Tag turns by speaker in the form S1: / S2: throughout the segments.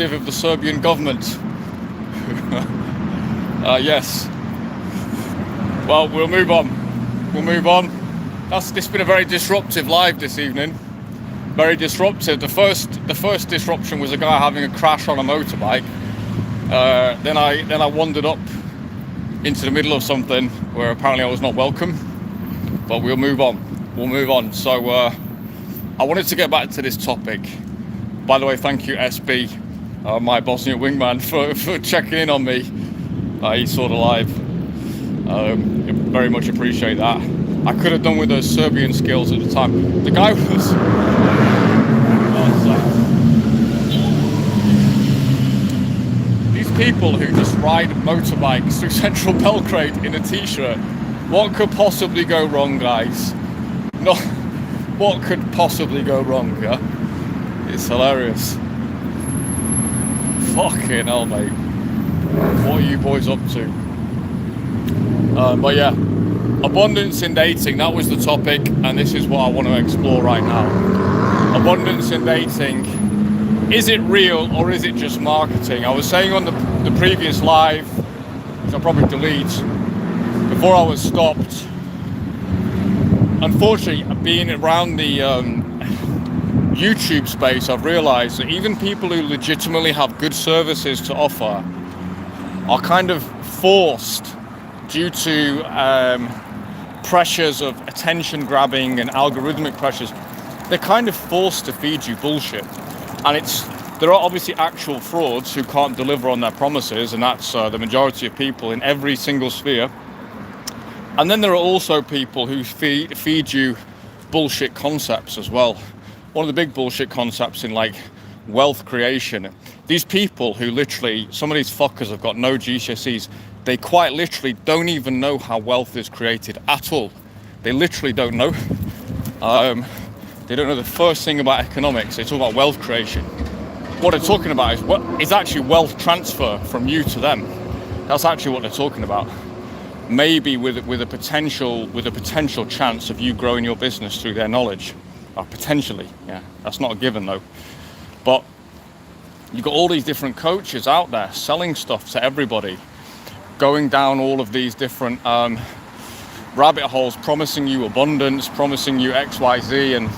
S1: of the Serbian government. Yes. Well, we'll move on. This has been a very disruptive live this evening. Very disruptive. The first disruption was a guy having a crash on a motorbike. Then I wandered up into the middle of something where apparently I was not welcome. But we'll move on. So I wanted to get back to this topic. By the way, thank you SB, my Bosnia wingman, for checking in on me. He saw the live. Very much appreciate that. I could have done with those Serbian skills at the time. The guy was... These people who just ride motorbikes through central Belgrade in a t-shirt, what could possibly go wrong, guys? No, what could possibly go wrong, yeah? It's hilarious. Fucking hell, mate. What are you boys up to? But yeah, abundance in dating, that was the topic, and this is what I want to explore right now. Abundance in dating, is it real or is it just marketing? I was saying on the previous live, which I'll probably delete, before I was stopped, unfortunately, being around the YouTube space, I've realized that even people who legitimately have good services to offer are kind of forced, due to pressures of attention grabbing and algorithmic pressures, they're kind of forced to feed you bullshit. And there are obviously actual frauds who can't deliver on their promises, and that's the majority of people in every single sphere. And then there are also people who feed you bullshit concepts as well. One of the big bullshit concepts in like wealth creation. These people who literally, some of these fuckers have got no GCSEs, they quite literally don't even know how wealth is created at all. They literally don't know. They don't know the first thing about economics. They talk about wealth creation. What they're talking about is actually wealth transfer from you to them. That's actually what they're talking about. Maybe with a potential chance of you growing your business through their knowledge. Potentially, yeah. That's not a given though. But you've got all these different coaches out there selling stuff to everybody, going down all of these different rabbit holes, promising you abundance, promising you XYZ, and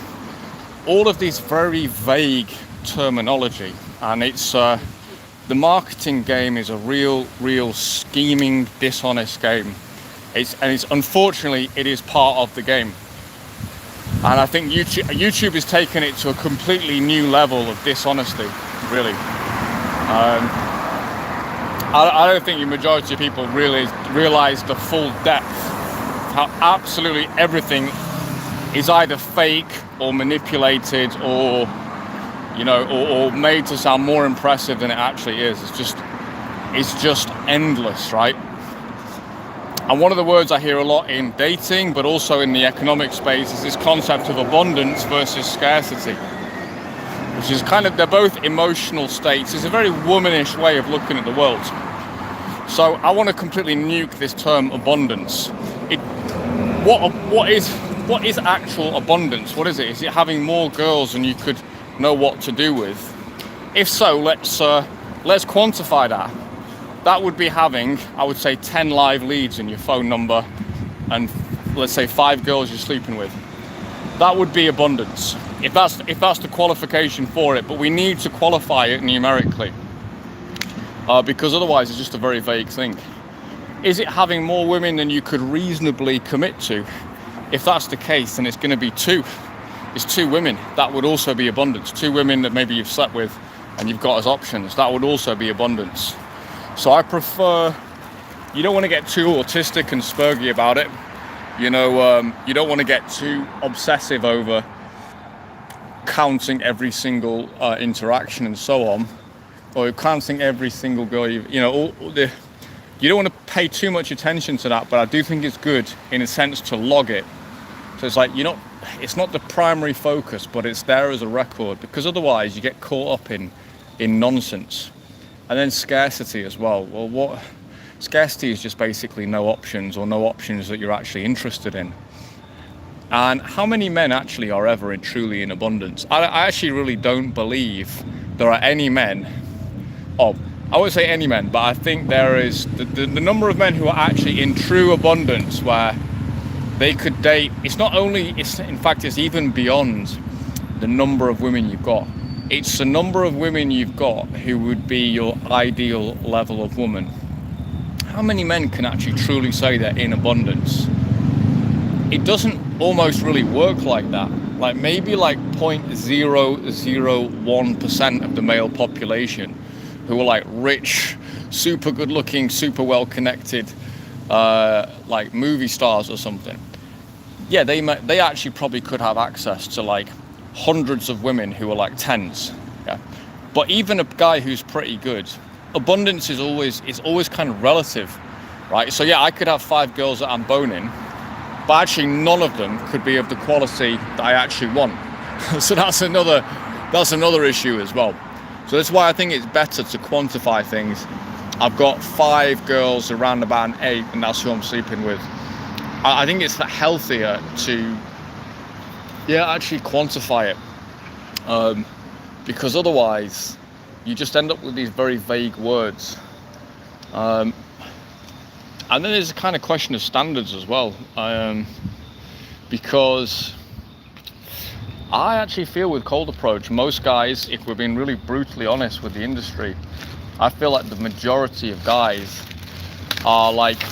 S1: all of these very vague terminology. And it's the marketing game is a real scheming, dishonest game. It's unfortunately it is part of the game. And I think YouTube has taken it to a completely new level of dishonesty, really. I don't think the majority of people realize the full depth of how absolutely everything is either fake or manipulated or, you know, or made to sound more impressive than it actually is. It's just endless, right? And one of the words I hear a lot in dating, but also in the economic space, is this concept of abundance versus scarcity, which is kind of, they're both emotional states. It's a very womanish way of looking at the world. So I want to completely nuke this term abundance. What is actual abundance? What is it? Is it having more girls than you could know what to do with? If so, let's quantify that. That would be having, I would say, 10 live leads in your phone number and let's say 5 girls you're sleeping with. That would be abundance, if that's the qualification for it. But we need to qualify it numerically because otherwise it's just a very vague thing. Is it having more women than you could reasonably commit to? If that's the case, then it's going to be 2. It's 2 women. That would also be abundance. 2 women that maybe you've slept with and you've got as options. That would also be abundance. So I prefer, you don't want to get too autistic and spurgy about it. You know, you don't want to get too obsessive over counting every single interaction and so on, or counting every single girl. You don't want to pay too much attention to that, but I do think it's good in a sense to log it. So it's like, it's not the primary focus, but it's there as a record, because otherwise you get caught up in nonsense. And then scarcity as well. Well, scarcity is just basically no options, or no options that you're actually interested in. And how many men actually are ever truly in abundance? I actually really don't believe there are any men Oh, I won't say any men, but I think there is the number of men who are actually in true abundance where they could date. It's not only, in fact, it's even beyond the number of women you've got. It's the number of women you've got who would be your ideal level of woman. How many men can actually truly say they're in abundance? It doesn't almost really work like that. Like maybe like 0.001% of the male population who are like rich, super good looking, super well connected, like movie stars or something. Yeah, they actually probably could have access to like hundreds of women who are like tens. Yeah, but even a guy who's pretty good, abundance is always kind of relative, right? So yeah, I could have 5 girls that I'm boning, but actually none of them could be of the quality that I actually want. So that's another issue as well. So that's why I think it's better to quantify things. I've got 5 girls around about an 8, and that's who I'm sleeping with. I think it's healthier to actually quantify it, because otherwise you just end up with these very vague words. And then there's a kind of question of standards as well, because I actually feel with cold approach, most guys, if we're being really brutally honest with the industry, I feel like the majority of guys are like,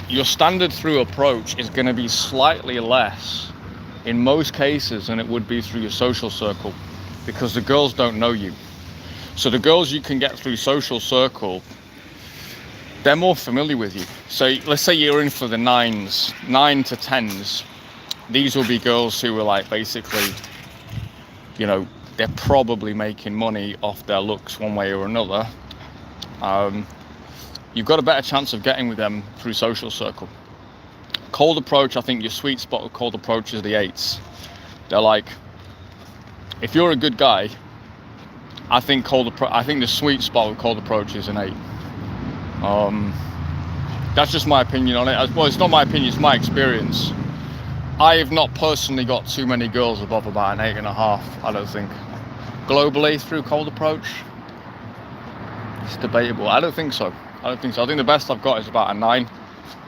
S1: your standard through approach is going to be slightly less in most cases than it would be through your social circle, because the girls don't know you. So the girls you can get through social circle, they're more familiar with you. So let's say you're in for the 9 to 10s. These will be girls who are like basically, you know, they're probably making money off their looks one way or another. You've got a better chance of getting with them through social circle. Cold approach, I think your sweet spot of cold approach is the 8s. They're like, if you're a good guy, I think the sweet spot of cold approach is an 8. That's just my opinion on it. Well, it's not my opinion, it's my experience. I have not personally got too many girls above about an 8.5, I don't think. Globally through cold approach, it's debatable. I don't think so. I think the best I've got is about a 9,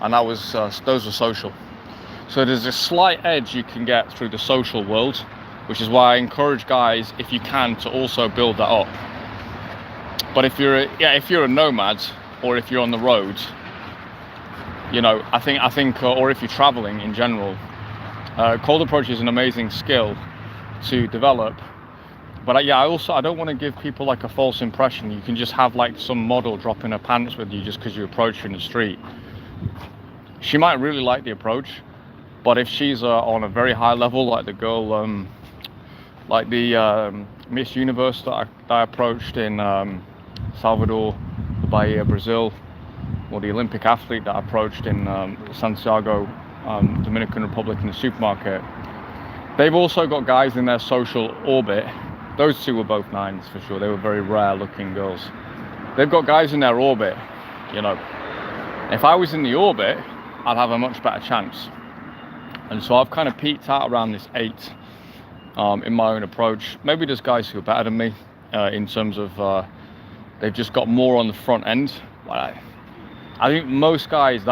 S1: and that was those were social. So there's a slight edge you can get through the social world, which is why I encourage guys, if you can, to also build that up. But if you're a nomad, or if you're on the road, you know, I think, or if you're traveling in general, cold approach is an amazing skill to develop. But I don't want to give people like a false impression. You can just have like some model dropping her pants with you just because you approach her in the street. She might really like the approach, but if she's on a very high level, like the girl, like the Miss Universe that I approached in Salvador, Bahia, Brazil, or the Olympic athlete that I approached in Santiago, Dominican Republic, in the supermarket, they've also got guys in their social orbit. Those 2 were both 9s for sure. They were very rare looking girls. They've got guys in their orbit, you know. If I was in the orbit, I'd have a much better chance. And so I've kind of peaked out around this 8 in my own approach. Maybe there's guys who are better than me in terms of they've just got more on the front end. I think most guys,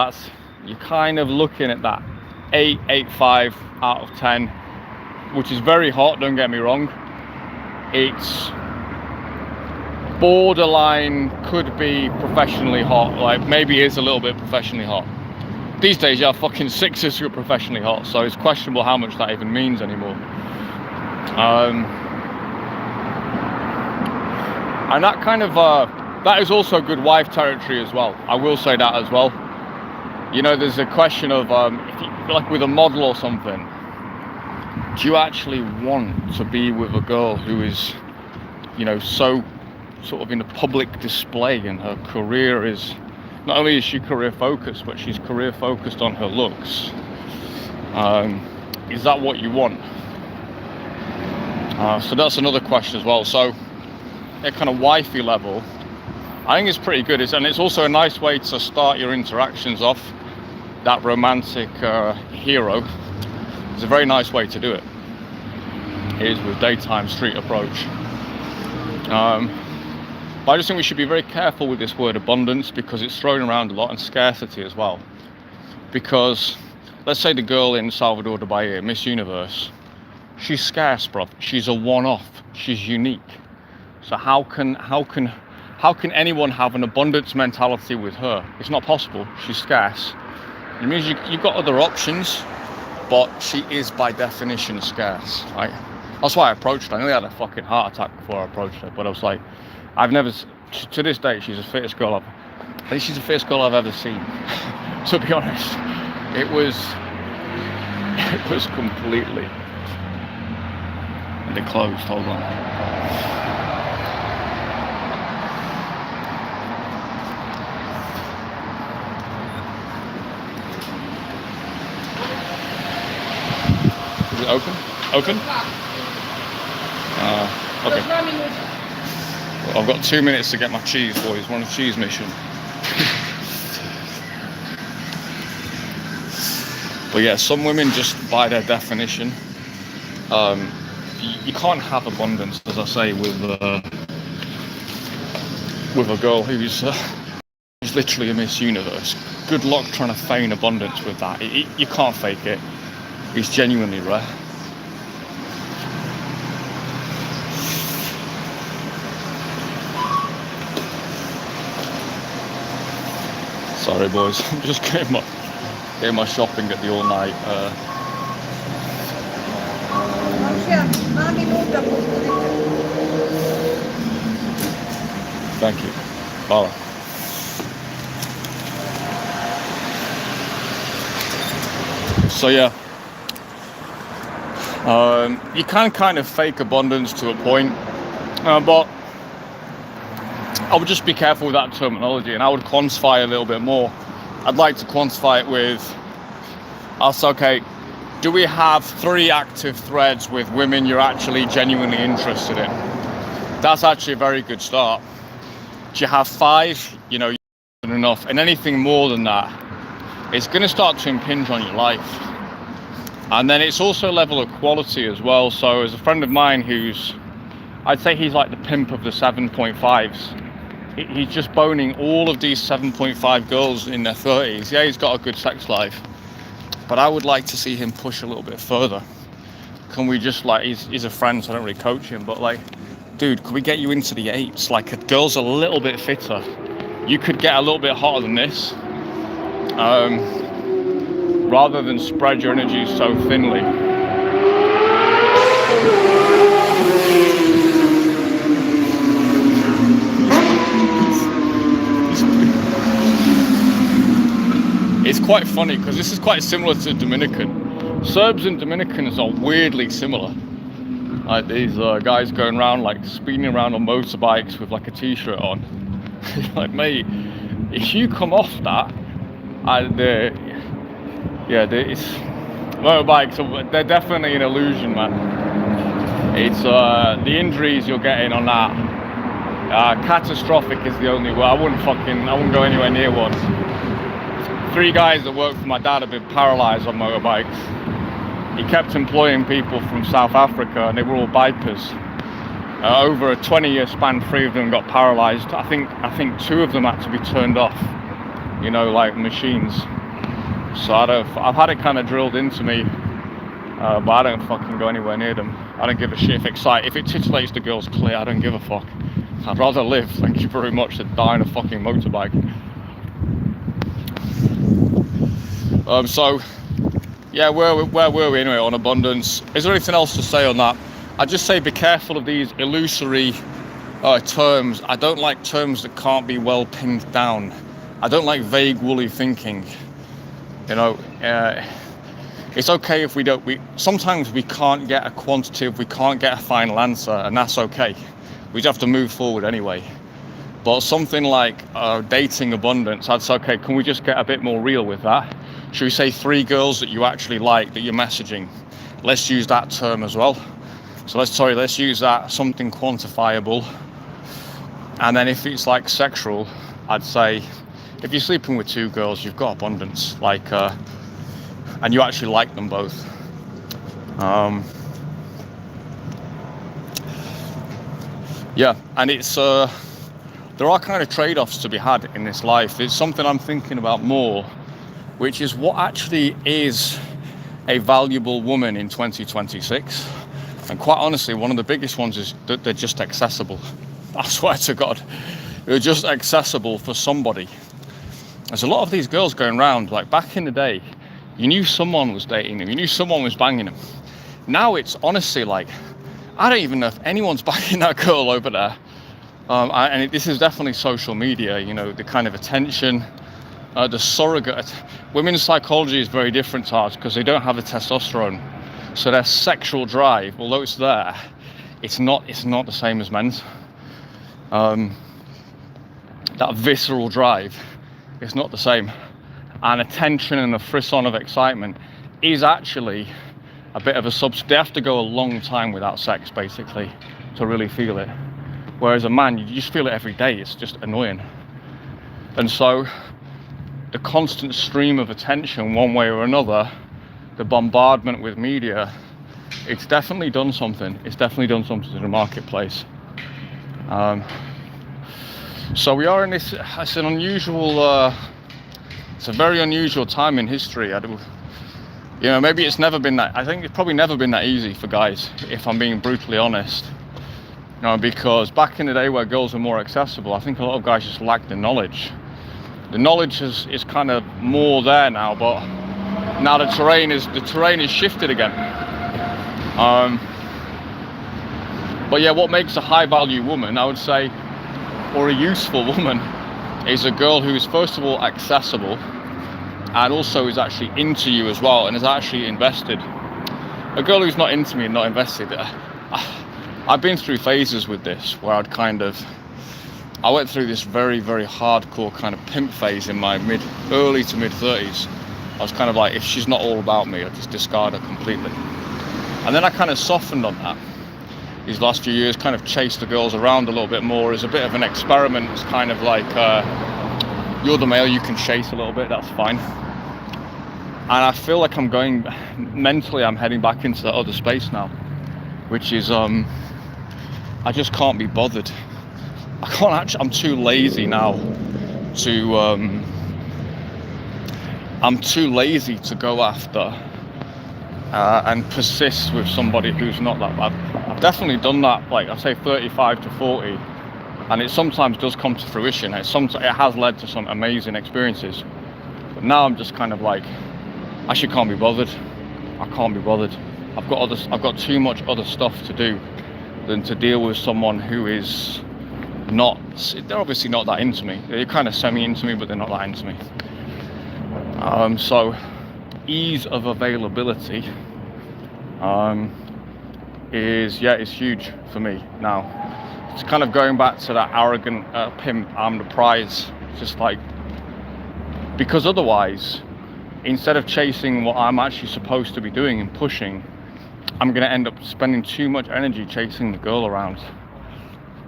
S1: you're kind of looking at that 8.5 out of 10, which is very hot, don't get me wrong. It's borderline, could be professionally hot, like maybe is a little bit professionally hot. These days you have fucking 6s who are professionally hot, so it's questionable how much that even means anymore. And that kind of, that is also good wife territory as well. I will say that as well. You know, there's a question of, if you, like with a model or something, do you actually want to be with a girl who is, you know, so sort of in a public display, and her career is, not only is she career focused, but she's career focused on her looks? Is that what you want? So that's another question as well. So at kind of wifey level, I think it's pretty good. And it's also a nice way to start your interactions off. That romantic hero is a very nice way to do it. It is with daytime street approach. But I just think we should be very careful with this word abundance, because it's thrown around a lot, and scarcity as well. Because let's say the girl in Salvador de Bahia, Miss Universe, she's scarce, bro. She's a one-off. She's unique. So how can anyone have an abundance mentality with her? It's not possible. She's scarce. It means you've got other options, but she is by definition scarce, right? That's why I approached her. I nearly had a fucking heart attack before I approached her, but I was like, to this day, she's the fittest girl I think she's the fittest girl I've ever seen. To be honest, it was completely. And they closed. Hold on. Is it open? Open? Okay. Well, I've got 2 minutes to get my cheese, boys. We're on a cheese mission. But yeah, some women just, by their definition, you can't have abundance, as I say, with a girl who's literally a Miss Universe. Good luck trying to feign abundance with that. You can't fake it. It's genuinely rare. Sorry, boys. I'm just getting my shopping at the all night. Thank you. Bye. So yeah, you can kind of fake abundance to a point, but I would just be careful with that terminology, and I would quantify a little bit more. I'd like to quantify it with, okay, do we have 3 active threads with women you're actually genuinely interested in? That's actually a very good start. Do you have 5? You're enough. And anything more than that, it's going to start to impinge on your life. And then it's also a level of quality as well. So as a friend of mine I'd say he's like the pimp of the 7.5s. He's just boning all of these 7.5 girls in their 30s. Yeah, he's got a good sex life, but I would like to see him push a little bit further. Can we just, like, he's a friend, so I don't really coach him, but like, dude, can we get you into the 8s? Like, a girl's a little bit fitter. You could get a little bit hotter than this, rather than spread your energy so thinly. It's quite funny because this is quite similar to Dominican. Serbs and Dominicans are weirdly similar. Like these guys going around, like speeding around on motorbikes with like a t-shirt on. Like, mate, if you come off that, it's motorbikes. They're definitely an illusion, man. It's the injuries you're getting on that. Catastrophic is the only word. I wouldn't go anywhere near one. 3 guys that work for my dad have been paralyzed on motorbikes. He kept employing people from South Africa, and they were all bikers. Over a 20-year span, 3 of them got paralyzed. I think 2 of them had to be turned off, like machines. So I've had it kind of drilled into me, but I don't fucking go anywhere near them. I don't give a shit if it titillates the girls clear. I don't give a fuck. I'd rather live, thank you very much, than die on a fucking motorbike. So yeah, where were we anyway on abundance? Is there anything else to say on that? I'd just say be careful of these illusory terms. I don't like terms that can't be well pinned down. I don't like vague, woolly thinking. It's okay if sometimes we can't get a quantitative, we can't get a final answer, and that's okay. We just have to move forward anyway. But something like dating abundance, that's okay. Can we just get a bit more real with that? Should we say 3 girls that you actually like that you're messaging? Let's use that term as well. So let's use that, something quantifiable. And then if it's like sexual, I'd say if you're sleeping with 2 girls, you've got abundance, like, and you actually like them both. Yeah, and it's there are kind of trade-offs to be had in this life. It's something I'm thinking about more, which is what actually is a valuable woman in 2026. And quite honestly, one of the biggest ones is that they're just accessible. I swear to God, they're just accessible for somebody. There's a lot of these girls going around, like back in the day, you knew someone was dating them, you knew someone was banging them. Now it's honestly like, I don't even know if anyone's banging that girl over there. This is definitely social media, you know, the kind of attention, the surrogate. Women's psychology is very different to ours because they don't have the testosterone. So their sexual drive, although it's there, it's not the same as men's. That visceral drive, it's not the same. And attention and a frisson of excitement is actually a bit of a they have to go a long time without sex, basically, to really feel it. Whereas a man, you just feel it every day. It's just annoying. And so the constant stream of attention, one way or another, the bombardment with media, it's definitely done something. It's definitely done something to the marketplace. So we are in this, it's an unusual, it's a very unusual time in history. You know, maybe it's never been that, I think it's probably never been that easy for guys, if I'm being brutally honest. You know, because back in the day where girls were more accessible, I think a lot of guys just lacked the knowledge. The knowledge is kind of more there now, but now the terrain is shifted again. But yeah, what makes a high value woman, I would say, or a useful woman, is a girl who is first of all accessible and also is actually into you as well and is actually invested. A girl who's not into me and not invested, I've been through phases with this where I went through this very, very hardcore kind of pimp phase in my early to mid 30s. I was kind of like, if she's not all about me, I just discard her completely. And then I kind of softened on that. These last few years, kind of chased the girls around a little bit more as a bit of an experiment. It's kind of like, you're the male, you can chase a little bit, that's fine. And I feel like mentally I'm heading back into that other space now, which is, I just can't be bothered. I'm too lazy now I'm too lazy to go after and persist with somebody who's not that bad. I've definitely done that, like I say 35 to 40, and it sometimes does come to fruition. It has led to some amazing experiences. But now I'm just kind of like, I actually can't be bothered. I can't be bothered. I've got too much other stuff to do than to deal with someone who is they're obviously not that into me. They're kind of semi-into me, but they're not that into me. So ease of availability is huge for me now. It's kind of going back to that arrogant pimp, I'm the prize. Just like, because otherwise, instead of chasing what I'm actually supposed to be doing and pushing, I'm going to end up spending too much energy chasing the girl around.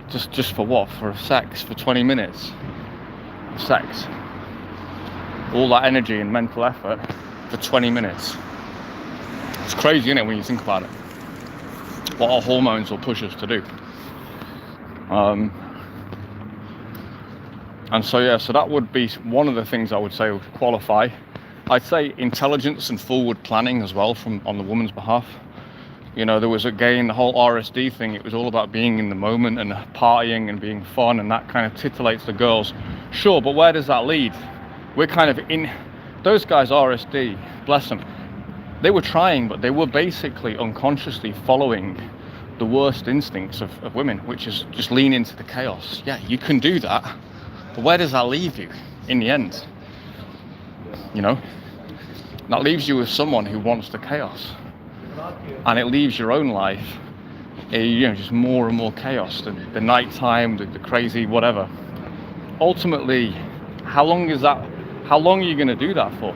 S1: Just for what? For sex? For 20 minutes? Sex. All that energy and mental effort for 20 minutes. It's crazy, isn't it, when you think about it? What our hormones will push us to do. And so that would be one of the things I would say would qualify. I'd say intelligence and forward planning as well on the woman's behalf. You know, there was the whole RSD thing, it was all about being in the moment and partying and being fun, and that kind of titillates the girls. Sure, but where does that lead? We're kind of in, those guys RSD, bless them, they were trying, but they were basically unconsciously following the worst instincts of women, which is just lean into the chaos. Yeah, you can do that, but where does that leave you in the end? You know, that leaves you with someone who wants the chaos. And it leaves your own life, just more and more chaos. The nighttime, the crazy, whatever. Ultimately, how long are you going to do that for?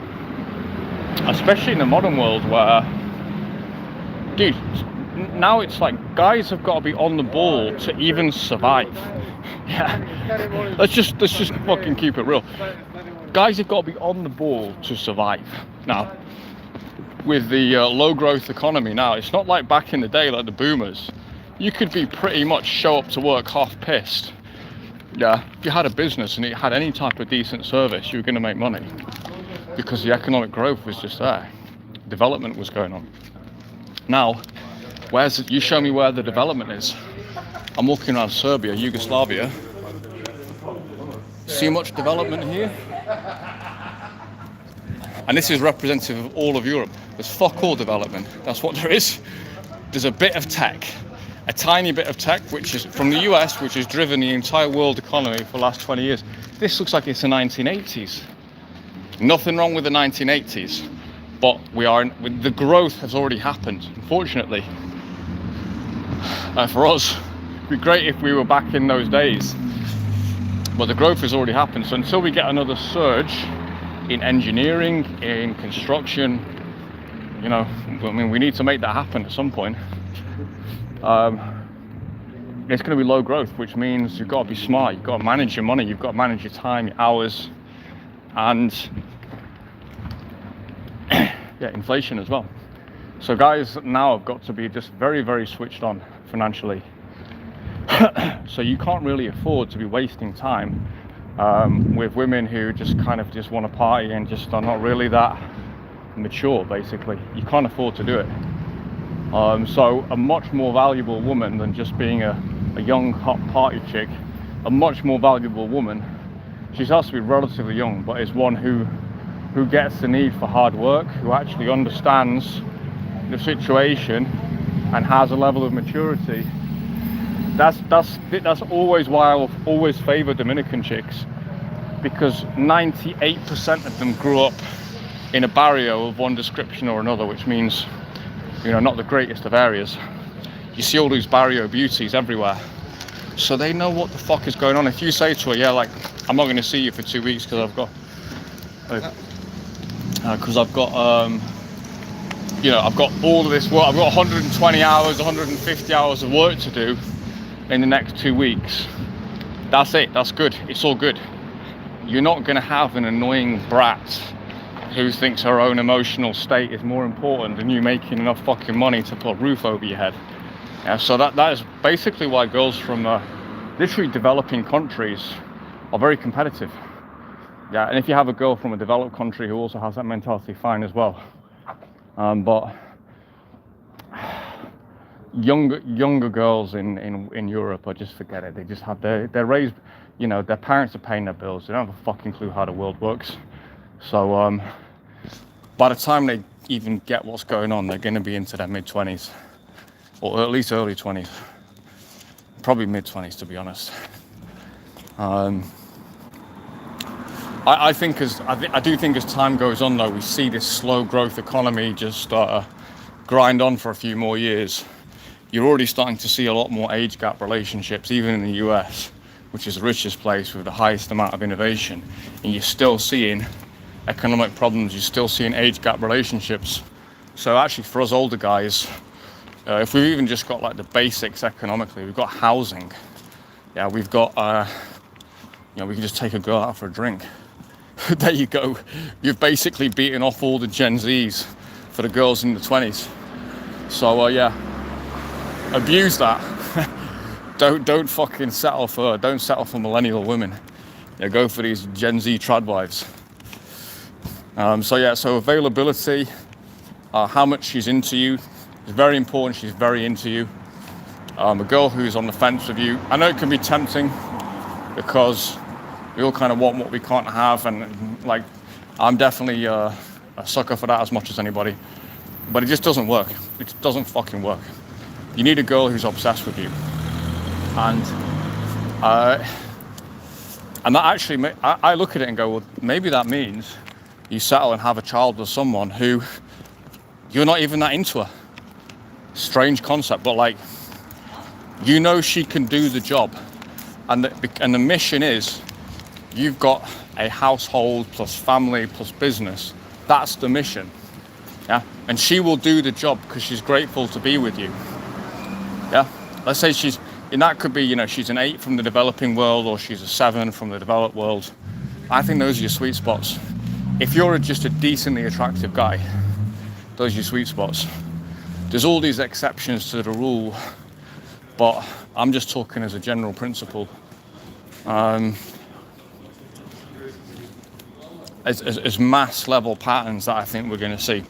S1: Especially in the modern world where, dude, now it's like guys have got to be on the ball to even survive. Yeah, let's just fucking keep it real. Guys have got to be on the ball to survive. Now, with the low growth economy now, it's not like back in the day, like the boomers. You could be pretty much show up to work half pissed Yeah, if you had a business and it had any type of decent service, you were going to make money because the economic growth was just there. Development was going on. Now, you show me where the development is. I'm walking around Serbia, Yugoslavia. See much development here? And this is representative of all of Europe. There's fuck all development. That's what there is. There's a bit of tech, a tiny bit of tech, which is from the US, which has driven the entire world economy for the last 20 years. This looks like it's the 1980s. Nothing wrong with the 1980s, but the growth has already happened, unfortunately. For us, it'd be great if we were back in those days, but the growth has already happened. So until we get another surge in engineering, in construction, we need to make that happen at some point. It's going to be low growth, which means you've got to be smart. You've got to manage your money. You've got to manage your time, your hours, and inflation as well. So guys now have got to be just very, very switched on financially. So you can't really afford to be wasting time with women who just want to party and just are not really that mature, basically. You can't afford to do it. So a much more valuable woman than just being a young hot party chick, a much more valuable woman, she has to be relatively young, but is one who gets the need for hard work, who actually understands the situation and has a level of maturity. That's always why I'll always favor Dominican chicks, because 98% of them grew up in a barrio of one description or another, which means, not the greatest of areas. You see all these barrio beauties everywhere, so they know what the fuck is going on. If you say to her, I'm not going to see you for 2 weeks because I've got all of this work, I've got 120 hours, 150 hours of work to do in the next 2 weeks. That's it, that's good, it's all good. You're not going to have an annoying brat who thinks her own emotional state is more important than you making enough fucking money to put a roof over your head. Yeah, so that is basically why girls from literally developing countries are very competitive. Yeah, and if you have a girl from a developed country who also has that mentality, fine as well. But younger girls in Europe are just, forget it. They just have they're raised, their parents are paying their bills. They don't have a fucking clue how the world works. So by the time they even get what's going on, they're going to be into their mid-20s, or at least early 20s, probably mid-20s to be honest. I do think as time goes on though, we see this slow growth economy just grind on for a few more years. You're already starting to see a lot more age gap relationships, even in the US, which is the richest place with the highest amount of innovation, and you're still seeing economic problems, you're still seeing age gap relationships. So actually for us older guys, if we've even just got the basics economically, we've got housing, we've got we can just take a girl out for a drink. There you go, you've basically beaten off all the Gen Zs for the girls in the 20s. So abuse that. don't fucking settle for millennial women. Go for these Gen Z trad wives. So availability, how much she's into you is very important. She's very into you. A girl who's on the fence with you, I know it can be tempting because we all kind of want what we can't have, and I'm definitely a sucker for that as much as anybody, but it just doesn't work. It doesn't fucking work. You need a girl who's obsessed with you, and that actually, I look at it and go, well, maybe that means you settle and have a child with someone who you're not even that into her. Strange concept, but she can do the job, and the mission is, you've got a household plus family plus business. That's the mission. Yeah, and she will do the job because she's grateful to be with you. Yeah, let's say she's an 8 from the developing world, or she's a 7 from the developed world. I think those are your sweet spots. If you're just a decently attractive guy, those are your sweet spots. There's all these exceptions to the rule, but I'm just talking as a general principle. as mass level patterns that I think we're going to see.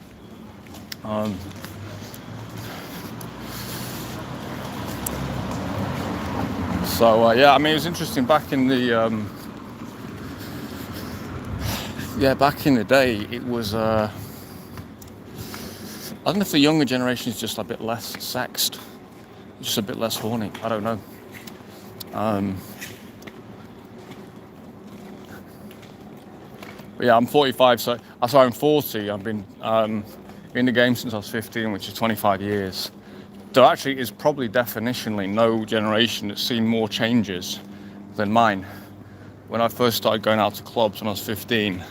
S1: Yeah, I mean, it was interesting back in the back in the day. It was I don't know if the younger generation is just a bit less sexed, just a bit less horny. I don't know. But yeah, I'm 45, so I'm 40. I've been in the game since I was 15, which is 25 years. There actually is probably definitionally no generation that's seen more changes than mine. When I first started going out to clubs when I was 15,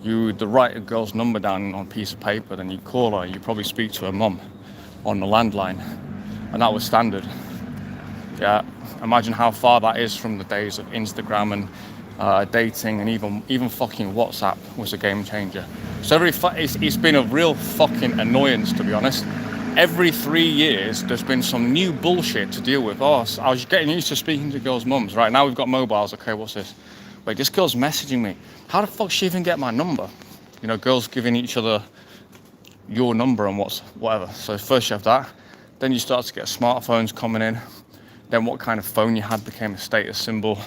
S1: you'd write a girl's number down on a piece of paper, then you'd call her, you'd probably speak to her mum on the landline, and that was standard. Yeah, imagine how far that is from the days of Instagram and dating, and even fucking WhatsApp was a game changer. So it's been a real fucking annoyance, to be honest. Every 3 years, there's been some new bullshit to deal with. Oh, I was getting used to speaking to girls' mums. Right, now we've got mobiles. Okay, what's this? Wait, this girl's messaging me. How the fuck she even get my number? You know, girls giving each other your number and whatever. So first you have that. Then you start to get smartphones coming in. Then what kind of phone you had became a status symbol.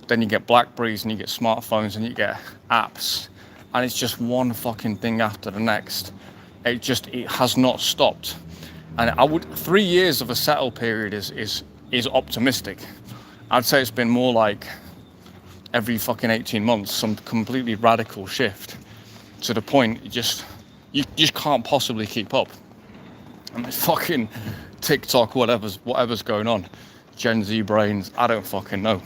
S1: Then you get Blackberries and you get smartphones and you get apps. And it's just one fucking thing after the next. It has not stopped. And 3 years of a settle period is optimistic. I'd say it's been more like every fucking 18 months, some completely radical shift to the point you just can't possibly keep up. And it's fucking TikTok, whatever's going on. Gen Z brains, I don't fucking know.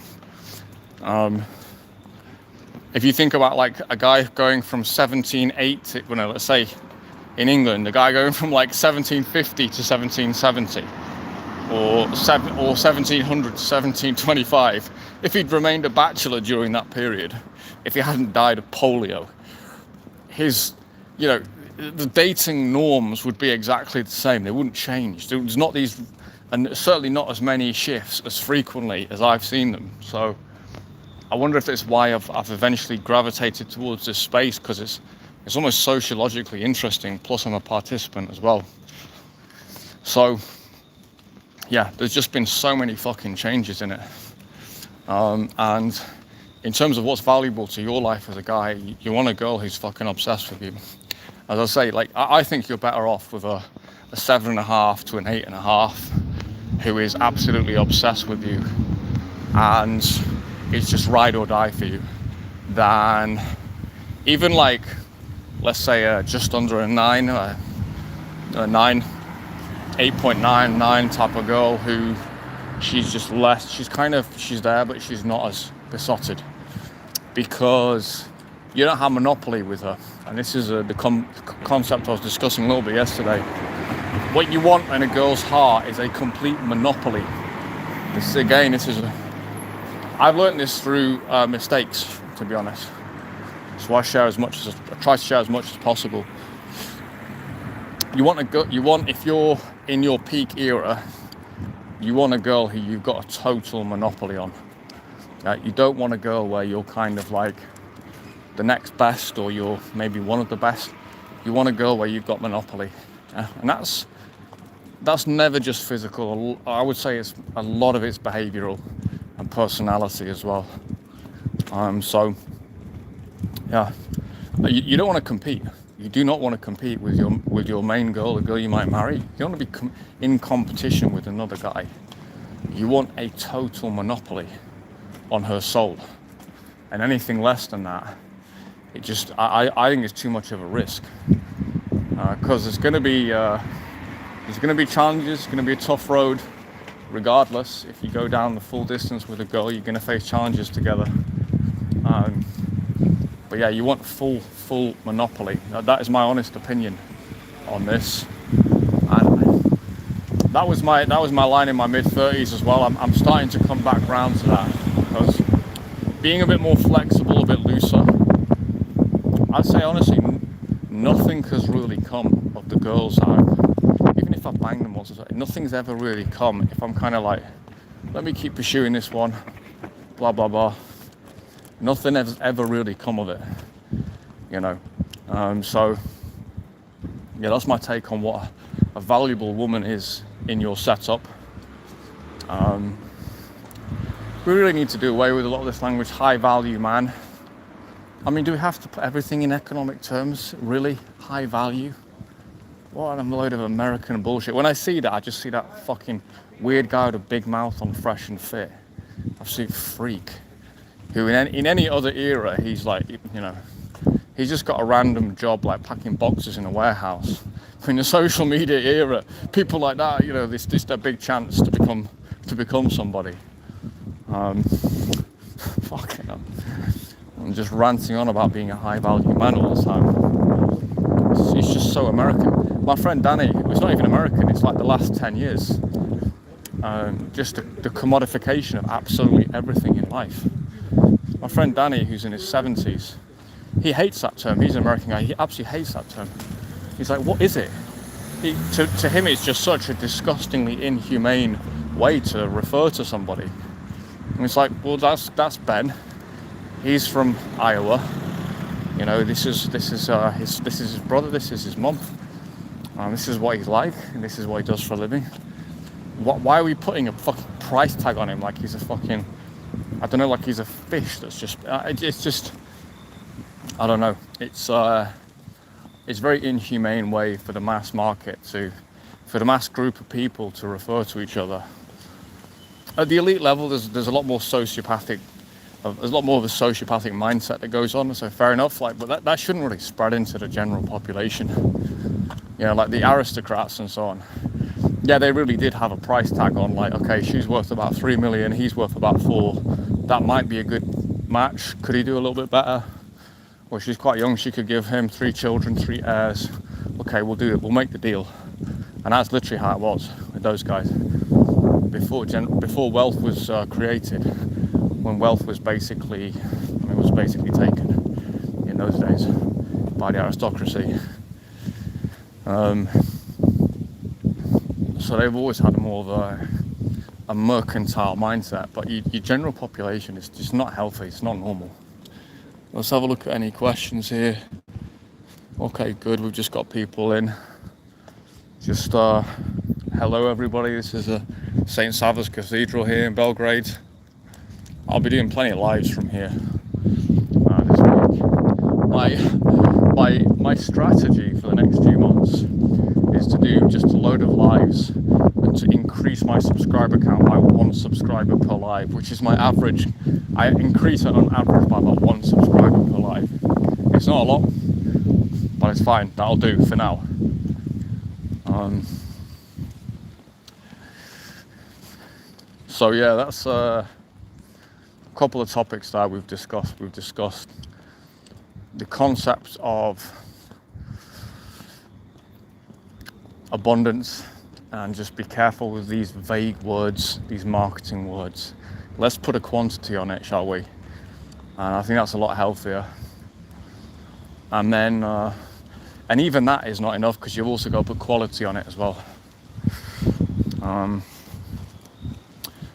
S1: If you think about like a guy going from 1780, let's say in England, the guy going from like 1750 to 1770 or 1700 to 1725, if he'd remained a bachelor during that period, if he hadn't died of polio, the dating norms would be exactly the same. They wouldn't change. There's not these, and certainly not as many shifts as frequently as I've seen them. So I wonder if that's why I've eventually gravitated towards this space, because it's almost sociologically interesting, plus I'm a participant as well. So yeah, there's just been so many fucking changes in it. And in terms of what's valuable to your life as a guy, you want a girl who's fucking obsessed with you. As I say, like, I think you're better off with a 7.5 to an 8.5 who is absolutely obsessed with you and is just ride or die for you, than even like, let's say just under a 9, a 8.99 type of girl who she's there, but she's not as besotted, because you don't have monopoly with her. And this is the concept I was discussing a little bit yesterday. What you want in a girl's heart is a complete monopoly. I've learned this through mistakes, to be honest. So I try to share as much as possible. If you're in your peak era, you want a girl who you've got a total monopoly on. You don't want a girl where you're kind of like the next best, or you're maybe one of the best. You want a girl where you've got monopoly. And that's never just physical. I would say it's a lot of it's behavioral and personality as well. So yeah, you don't want to compete. You do not want to compete with your main girl, the girl you might marry. You don't want to be in competition with another guy. You want a total monopoly on her soul, and anything less than that, I think it's too much of a risk, because there's going to be challenges. It's going to be a tough road, regardless. If you go down the full distance with a girl, you're going to face challenges together. But yeah, you want full monopoly. That is my honest opinion on this. And that was my line in my mid-30s as well. I'm starting to come back round to that, because being a bit more flexible, a bit looser, I'd say honestly, nothing has really come of the girls even if I bang them once, nothing's ever really come if I'm kind of like, let me keep pursuing this one, blah, blah, blah. Nothing has ever really come of it, you know. So, yeah, that's my take on what a valuable woman is in your setup. We really need to do away with a lot of this language, high value man. I mean, do we have to put everything in economic terms? Really? High value? What a load of American bullshit. When I see that, I just see that fucking weird guy with a big mouth on Fresh and Fit. Absolute freak. Who in any other era, he's like, you know, he's just got a random job like packing boxes in a warehouse. In the social media era, people like that, you know, this their big chance to become somebody. Fucking hell. I'm just ranting on about being a high value man all the time. It's just so American. My friend Danny, it's not even American, it's like the last 10 years. Just the commodification of absolutely everything in life. My friend Danny, who's in his 70s, he hates that term. He's an American guy, he absolutely hates that term. He's like, what is it? To him, it's just such a disgustingly inhumane way to refer to somebody. And it's like, well, that's Ben. He's from Iowa. You know, this is his brother. This is his mum. This is what he's like, and this is what he does for a living. Why are we putting a fucking price tag on him like he's a fucking, I don't know, like he's a fish that's just, it's just, I don't know. It's a very inhumane way for the mass market for the mass group of people to refer to each other. At the elite level, there's a lot more sociopathic, there's a lot more of a sociopathic mindset that goes on, so fair enough, like, but that shouldn't really spread into the general population. You know, like the aristocrats and so on. Yeah, they really did have a price tag on, like, okay, she's worth about 3 million, he's worth about 4. That might be a good match. Could he do a little bit better? Well, she's quite young, she could give him 3 children, 3 heirs. Okay, we'll do it, we'll make the deal. And that's literally how it was with those guys. Before wealth was created, when wealth was basically taken in those days by the aristocracy. So they've always had more of a mercantile mindset, but your general population is just not healthy, it's not normal. Let's have a look at any questions here. Okay, good, we've just got people in. Just hello everybody, this is St. Savas Cathedral here in Belgrade. I'll be doing plenty of lives from here this week. My strategy for the next few months is to do just a load of lives and to increase my subscriber count by 1 subscriber per live, which is my average. I increase it on average by about 1 subscriber per live. It's not a lot, but it's fine, that'll do for now. So yeah, that's a couple of topics that we've discussed. We've discussed the concept of abundance, and just be careful with these vague words, these marketing words. Let's put a quantity on it, shall we? And I think that's a lot healthier. And then, and even that is not enough, because you've also got to put quality on it as well.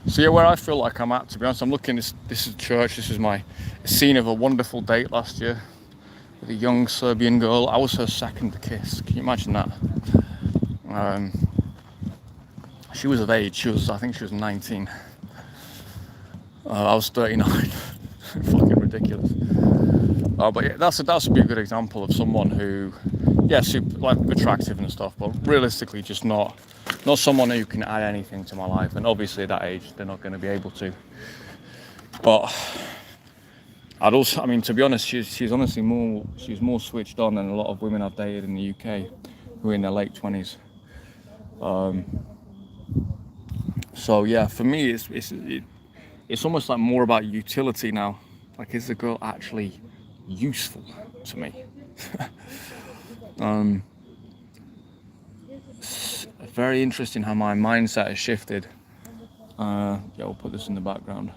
S1: So yeah, where I feel like I'm at, to be honest, I'm looking, this is church, this is my scene of a wonderful date last year with a young Serbian girl. I was her second kiss, can you imagine that? She was of age, I think she was 19. I was 39, fucking ridiculous. But yeah, that would be a good example of someone who, yeah, super, like, attractive and stuff, but realistically just not someone who can add anything to my life. And obviously at that age, they're not going to be able to. But I'd also, I mean, to be honest, she's honestly she's more switched on than a lot of women I've dated in the UK who are in their late 20s. So yeah, for me, it's almost like more about utility now. Like, is the girl actually useful to me? Very interesting how my mindset has shifted. Yeah, we'll put this in the background.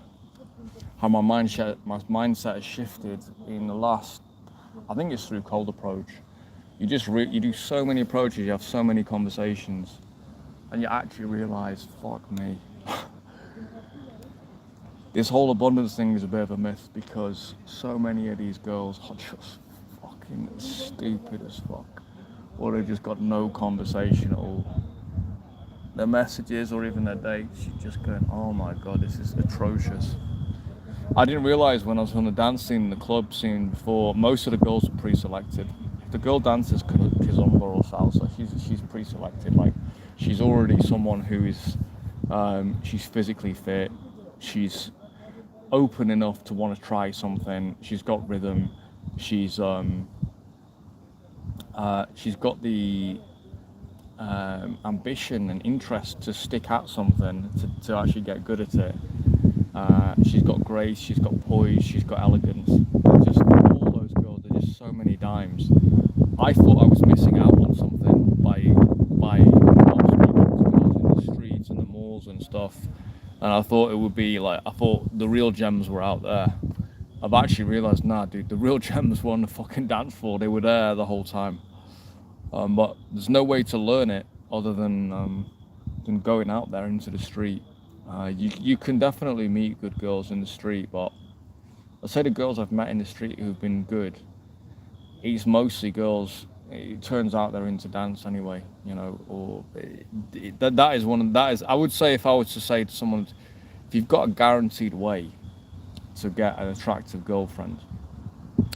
S1: How my mindset has shifted in the last, I think it's through cold approach. You do so many approaches, you have so many conversations, and you actually realize, fuck me. this whole abundance thing is a bit of a myth because so many of these girls are just fucking stupid as fuck, or they've just got no conversation at all. Their messages or even their dates, you're just going, oh my god, this is atrocious. I didn't realise when I was on the dance scene, the club scene before, most of the girls were pre-selected. If the girl dances kizomba or salsa, she's pre-selected. Like, she's already someone who is, she's physically fit, she's open enough to want to try something, she's got rhythm, she's got the ambition and interest to stick at something, to actually get good at it. She's got grace, she's got poise, she's got elegance. Just all those girls, they're just so many dimes. I thought I was missing out on something by not speaking to girls in the streets and the malls and stuff. And I thought it would be like, I thought the real gems were out there. I've actually realised, nah dude, the real gems were on the fucking dance floor. They were there the whole time. But there's no way to learn it other than going out there into the street. You can definitely meet good girls in the street, but I'd say the girls I've met in the street who've been good, it's mostly girls. It turns out they're into dance anyway, you know. Or that is I would say, if I was to say to someone, if you've got a guaranteed way to get an attractive girlfriend,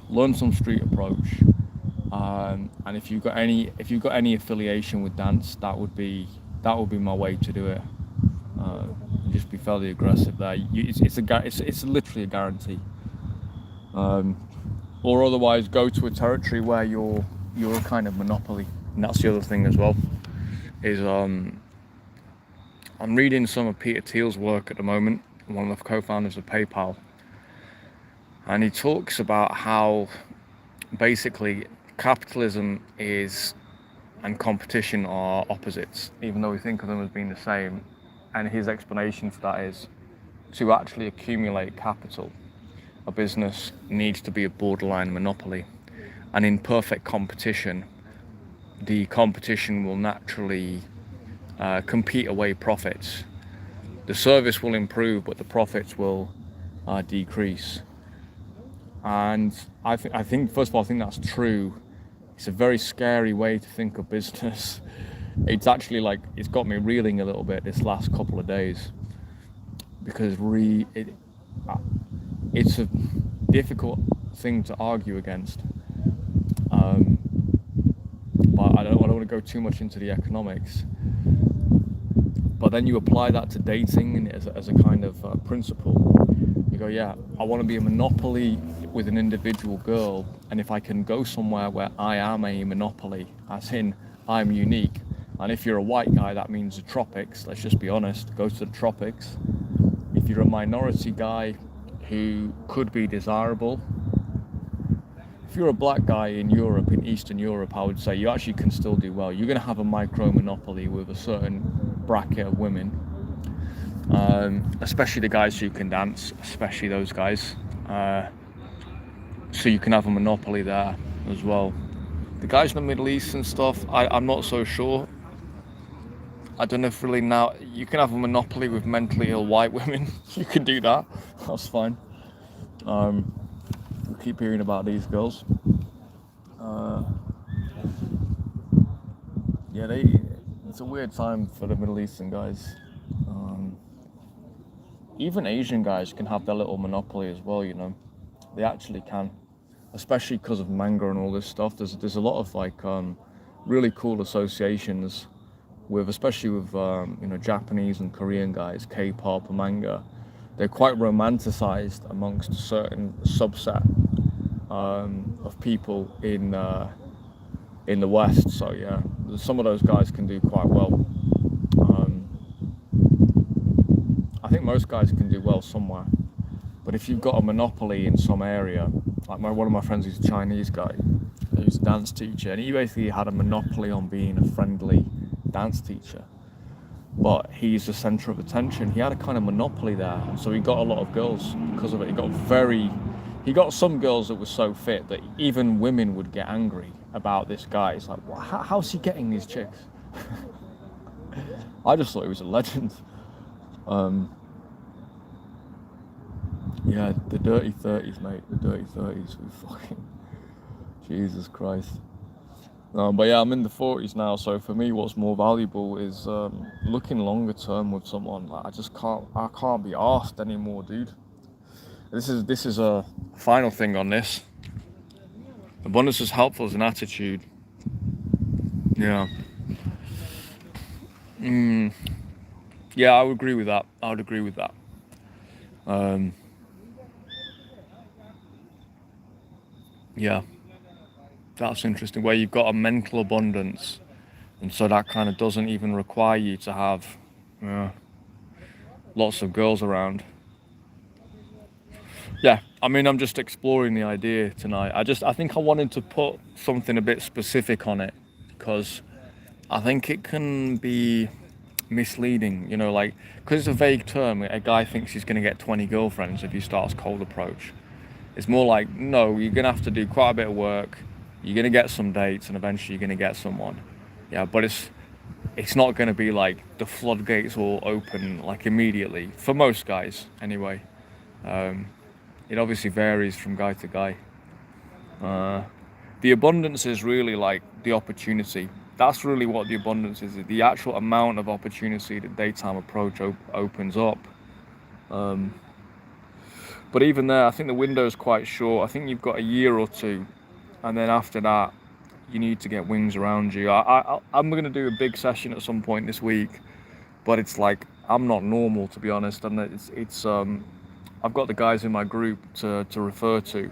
S1: learn some street approach. And if you've got any affiliation with dance, that would be my way to do it. Just be fairly aggressive there. It's literally a guarantee. Or otherwise, go to a territory where you're a kind of monopoly. And that's the other thing as well. Is I'm reading some of Peter Thiel's work at the moment, one of the co-founders of PayPal, and he talks about how basically capitalism and competition are opposites, even though we think of them as being the same. And his explanation for that is, to actually accumulate capital, a business needs to be a borderline monopoly. And in perfect competition, the competition will naturally compete away profits. The service will improve, but the profits will decrease. And I think, first of all, I think that's true. It's a very scary way to think of business. It's actually like, it's got me reeling a little bit this last couple of days, because it's a difficult thing to argue against. But I don't want to go too much into the economics. But then you apply that to dating as a kind of principle. You go, yeah, I want to be a monopoly with an individual girl, and if I can go somewhere where I am a monopoly, as in I'm unique. And if you're a white guy, that means the tropics. Let's just be honest, go to the tropics. If you're a minority guy who could be desirable, if you're a black guy in Europe, in Eastern Europe, I would say you actually can still do well. You're going to have a micro monopoly with a certain bracket of women, especially the guys who can dance, especially those guys. So you can have a monopoly there as well. The guys in the Middle East and stuff, I'm not so sure. I don't know if really now you can have a monopoly with mentally ill white women. You can do that. That's fine. We keep hearing about these girls. It's a weird time for the Middle Eastern guys. Even Asian guys can have their little monopoly as well, you know. They actually can, especially because of manga and all this stuff. There's a lot of like really cool associations with, especially with Japanese and Korean guys, K-pop and manga. They're quite romanticized amongst a certain subset of people in the West. So yeah, some of those guys can do quite well. I think most guys can do well somewhere, but if you've got a monopoly in some area, like one of my friends who's a Chinese guy, who's a dance teacher, and he basically had a monopoly on being a friendly dance teacher, but he's the center of attention. He had a kind of monopoly there, so he got a lot of girls because of it. He got some girls that were so fit that even women would get angry about this guy. It's like, how's he getting these chicks? I just thought he was a legend.
S2: Yeah, the dirty 30s, mate. The dirty 30s. We fucking Jesus Christ. But yeah, I'm in the 40s now, so for me, what's more valuable is looking longer term with someone. Like, I can't be asked anymore, dude. This is a final thing on this. Abundance is helpful as an attitude. Yeah. Yeah, I would agree with that. I would agree with that. Yeah, that's interesting. Where you've got a mental abundance, and so that kind of doesn't even require you to have lots of girls around. Yeah, I mean, I'm just exploring the idea tonight. I think I wanted to put something a bit specific on it because I think it can be misleading, you know, like, because it's a vague term. A guy thinks he's going to get 20 girlfriends if he starts cold approach. It's more like, no, you're going to have to do quite a bit of work. You're going to get some dates and eventually you're going to get someone. Yeah, but it's not going to be like the floodgates will open like immediately for most guys anyway. It obviously varies from guy to guy. The abundance is really like the opportunity. That's really what the abundance is. The actual amount of opportunity that daytime approach opens up. But even there, I think the window is quite short. I think you've got a year or two, and then after that, you need to get wings around you. I'm going to do a big session at some point this week, but it's like I'm not normal, to be honest, and it's I've got the guys in my group to refer to.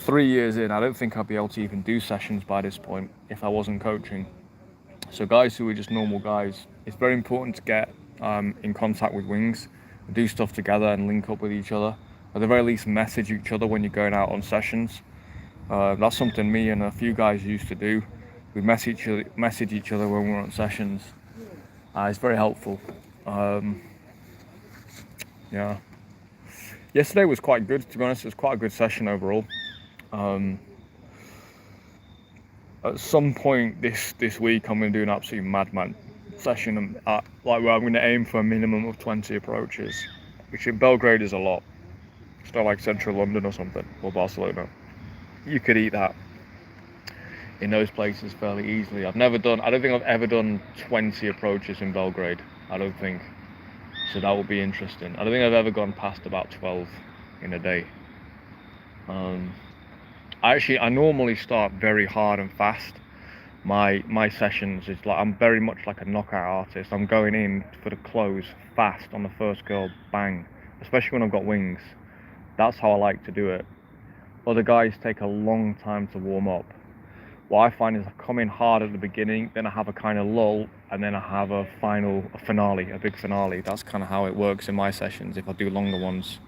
S2: 3 years in, I don't think I'd be able to even do sessions by this point if I wasn't coaching. So guys who are just normal guys, it's very important to get in contact with wings, do stuff together and link up with each other. At the very least, message each other when you're going out on sessions. That's something me and a few guys used to do. We message each other when we're on sessions. It's very helpful. Yeah. Yesterday was quite good, to be honest. It was quite a good session overall. At some point this week, I'm going to do an absolute madman session, like where I'm going to aim for a minimum of 20 approaches, which in Belgrade is a lot. It's not like central London or something, or Barcelona. You could eat that in those places fairly easily. I don't think I've ever done 20 approaches in Belgrade. I don't think. So that will be interesting. I don't think I've ever gone past about 12 in a day. I normally start very hard and fast. My sessions is like, I'm very much like a knockout artist. I'm going in for the close fast on the first girl, bang. Especially when I've got wings. That's how I like to do it. Other guys take a long time to warm up. What I find is I come in hard at the beginning, then I have a kind of lull, and then I have a finale, a big finale. That's kind of how it works in my sessions if I do longer ones.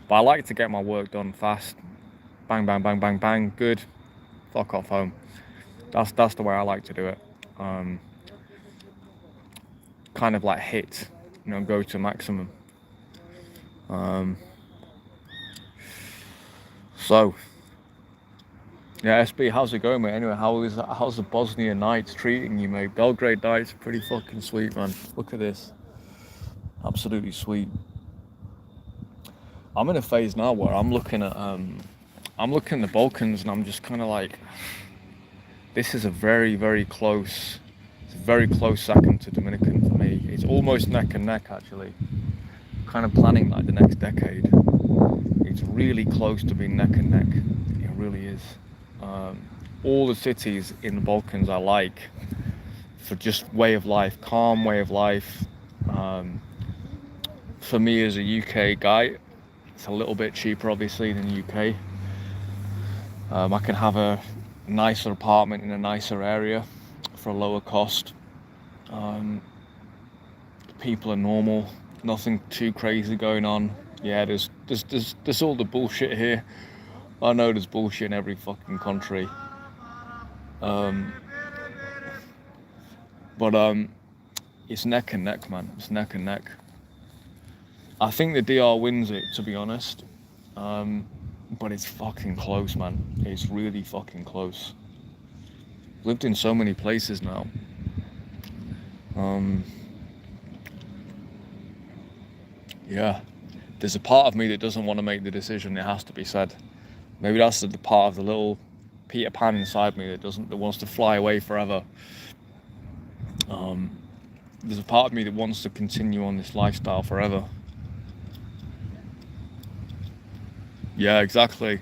S2: But I like to get my work done fast. Bang, bang, bang, bang, bang, good. Fuck off home. That's the way I like to do it. Kind of like hit, go to maximum. So, yeah, SB, how's it going, mate? Anyway, how's the Bosnia nights treating you, mate? Belgrade nights, pretty fucking sweet, man. Look at this. Absolutely sweet. I'm in a phase now where I'm looking at the Balkans and I'm just kind of like, this is a very, very close second to Dominican for me. It's almost neck and neck, actually. Kind of planning like the next decade. It's really close to being neck and neck. It really is. All the cities in the Balkans I like for just way of life, calm way of life. For me as a UK guy, it's a little bit cheaper obviously than the UK. I can have a nicer apartment in a nicer area for a lower cost. People are normal, nothing too crazy going on. Yeah, there's all the bullshit here. I know there's bullshit in every fucking country. But it's neck and neck, man. It's neck and neck. I think the DR wins it, to be honest. But it's fucking close, man. It's really fucking close. Lived in so many places now. Yeah. there's a part of me that doesn't want to make the decision. It has to be said. Maybe that's the part of the little Peter Pan inside me that wants to fly away forever. There's a part of me that wants to continue on this lifestyle forever. Yeah, exactly,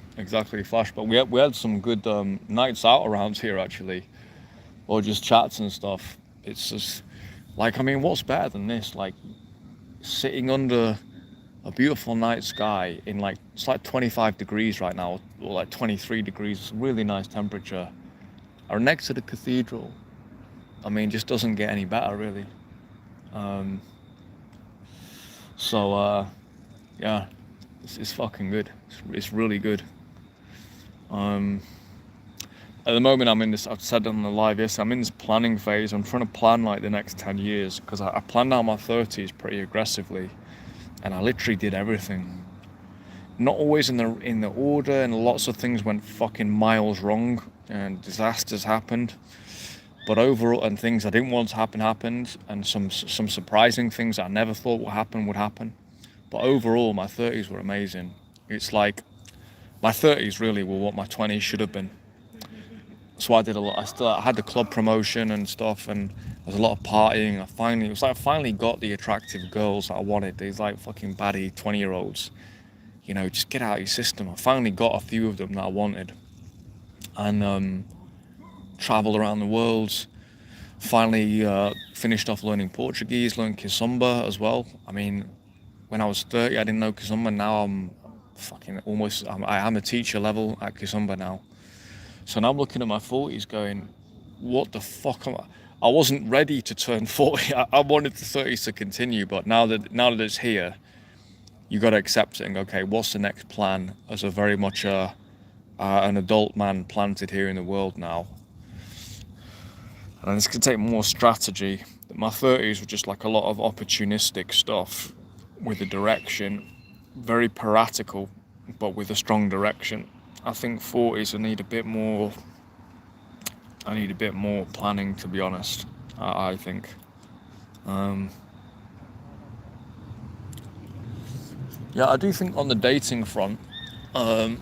S2: Flash. But we had some good nights out around here actually, or just chats and stuff. It's just like, I mean, what's better than this? Like sitting under a beautiful night sky in like, it's like 25 degrees right now, or like 23 degrees. It's a really nice temperature. Or next to the cathedral. I mean, just doesn't get any better really. Yeah, it's fucking good. It's really good. At the moment I'm in this, I've said on the live yesterday, I'm in this planning phase. I'm trying to plan like the next 10 years because I planned out my 30s pretty aggressively, and I literally did everything. Not always in the order, and lots of things went fucking miles wrong and disasters happened. But overall, and things I didn't want to happen happened, and some surprising things I never thought would happen. But overall, my 30s were amazing. It's like my 30s really were what my 20s should have been. So I did a lot. I had the club promotion and stuff, and there was a lot of partying. I finally got the attractive girls that I wanted. These like fucking baddie 20-year-olds. You know, just get out of your system. I finally got a few of them that I wanted, and traveled around the world. Finally finished off learning Portuguese, learned Kizomba as well. I mean, when I was 30, I didn't know Kizomba. Now I'm fucking I am a teacher level at Kizomba now. So now I'm looking at my 40s going, what the fuck am I wasn't ready to turn 40. I wanted the 30s to continue, but now that it's here, you got to accept it and go, okay, what's the next plan as a very much an adult man planted here in the world now? And this could take more strategy. My 30s were just like a lot of opportunistic stuff with a direction, very piratical, but with a strong direction. I think 40s I need a bit more planning, to be honest. I think. Yeah, I do think on the dating front, for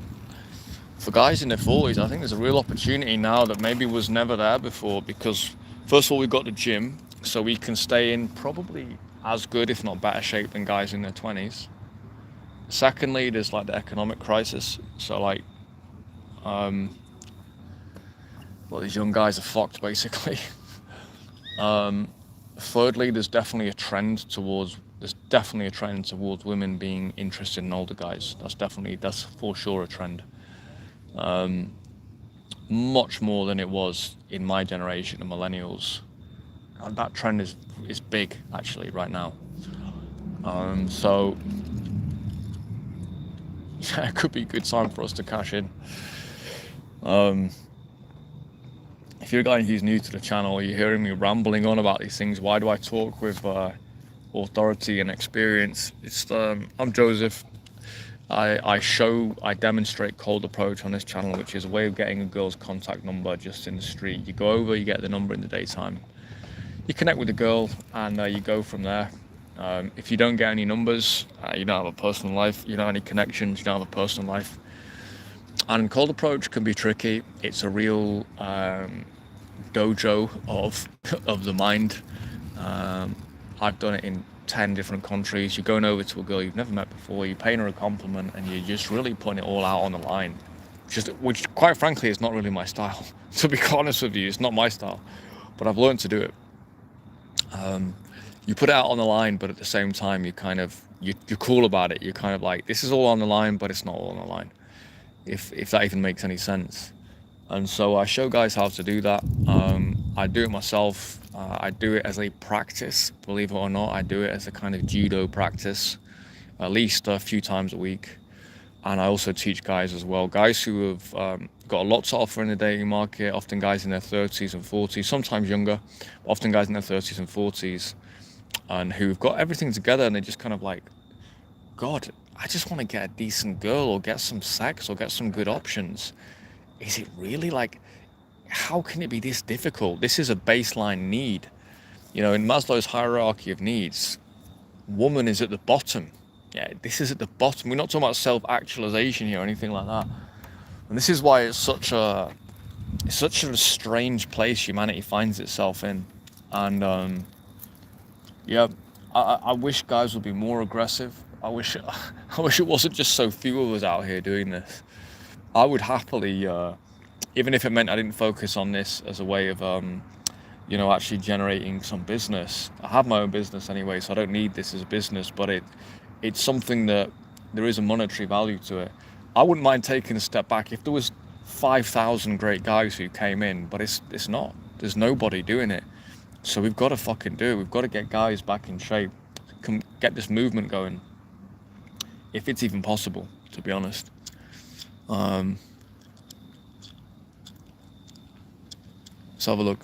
S2: guys in their 40s, I think there's a real opportunity now that maybe was never there before, because first of all, we've got the gym, so we can stay in probably as good, if not better shape than guys in their 20s. Secondly, there's like the economic crisis, so like, well, these young guys are fucked basically. Thirdly, there's definitely a trend towards women being interested in older guys. That's for sure a trend. Much more than it was in my generation, the millennials. And that trend is big actually right now. So yeah, it could be a good time for us to cash in. If you're a guy who's new to the channel, you're hearing me rambling on about these things. Why do I talk with authority and experience? I'm Joseph. I demonstrate cold approach on this channel, which is a way of getting a girl's contact number just in the street. You go over, you get the number in the daytime, you connect with the girl, and you go from there. If you don't get any numbers, you don't have a personal life, you don't have any connections, you don't have a personal life. And cold approach can be tricky. It's a real dojo of the mind. I've done it in 10 different countries. You're going over to a girl you've never met before, you're paying her a compliment, and you're just really putting it all out on the line. Which quite frankly is not really my style. To be honest with you, it's not my style, but I've learned to do it. You put it out on the line, but at the same time you're cool about it. You're kind of like, this is all on the line, but it's not all on the line, if that even makes any sense. And so I show guys how to do that. I do it myself. I do it as a practice, believe it or not. I do it as a kind of judo practice, at least a few times a week. And I also teach guys as well, guys who have got a lot to offer in the dating market, often guys in their 30s and 40s, sometimes younger, often guys in their 30s and 40s, and who've got everything together, and they're just kind of like, God, I just want to get a decent girl, or get some sex, or get some good options. Is it really like, how can it be this difficult? This is a baseline need. You know, in Maslow's hierarchy of needs, woman is at the bottom. Yeah, this is at the bottom. We're not talking about self-actualization here or anything like that. And this is why it's such a strange place humanity finds itself in. And yeah, I wish guys would be more aggressive. I wish it wasn't just so few of us out here doing this. I would happily, even if it meant I didn't focus on this as a way of, actually generating some business. I have my own business anyway, so I don't need this as a business, but it's something that there is a monetary value to it. I wouldn't mind taking a step back if there was 5,000 great guys who came in, but it's not. There's nobody doing it. So we've got to fucking do it. We've got to get guys back in shape, get this movement going, if it's even possible, to be honest. Let's have a look.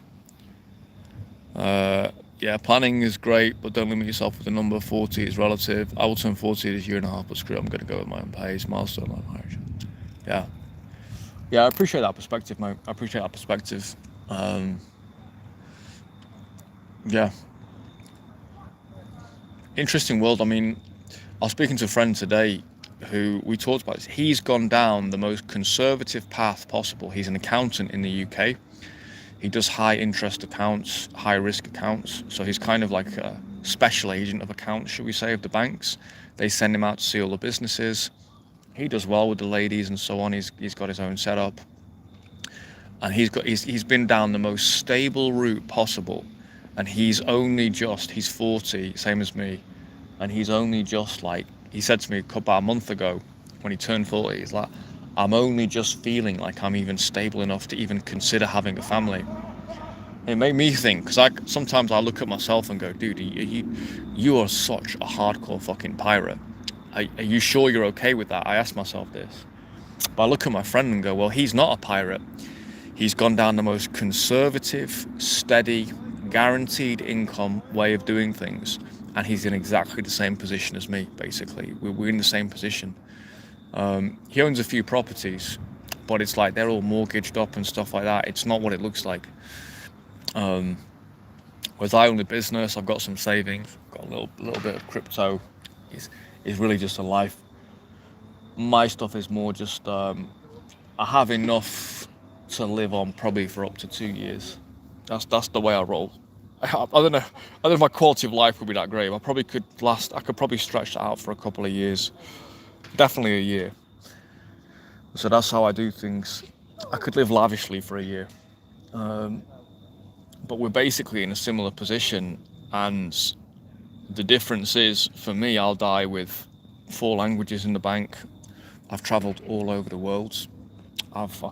S2: Yeah, planning is great, but don't limit yourself with the number. 40 is relative. I will turn 40 this year and a half, but screw it, I'm going to go at my own pace. Milestone, my marriage. Yeah, I appreciate that perspective, mate. I appreciate that perspective. Yeah. Interesting world. I mean, I was speaking to a friend today who we talked about this. He's gone down the most conservative path possible. He's an accountant in the UK. He does high interest accounts, high risk accounts. So he's kind of like a special agent of accounts, should we say, of the banks. They send him out to see all the businesses. He does well with the ladies and so on. He's got his own setup. And he's been down the most stable route possible. And he's 40, same as me. And he's only just like, he said to me about a month ago when he turned 40, he's like, I'm only just feeling like I'm even stable enough to even consider having a family. It made me think, because sometimes I look at myself and go, dude, you are such a hardcore fucking pirate. Are you sure you're okay with that? I ask myself this. But I look at my friend and go, well, he's not a pirate. He's gone down the most conservative, steady, guaranteed income way of doing things. And he's in exactly the same position as me, basically. We're in the same position. He owns a few properties, but it's like they're all mortgaged up and stuff like that. It's not what it looks like. Whereas I own a business, I've got some savings, got a little bit of crypto. It's really just a life. My stuff is more just I have enough to live on probably for up to 2 years. That's the way I roll. I don't know if my quality of life would be that great. I could probably stretch that out for a couple of years. Definitely a year. So that's how I do things. I could live lavishly for a year. But we're basically in a similar position, and the difference is, for me, I'll die with 4 languages in the bank. I've traveled all over the world. I've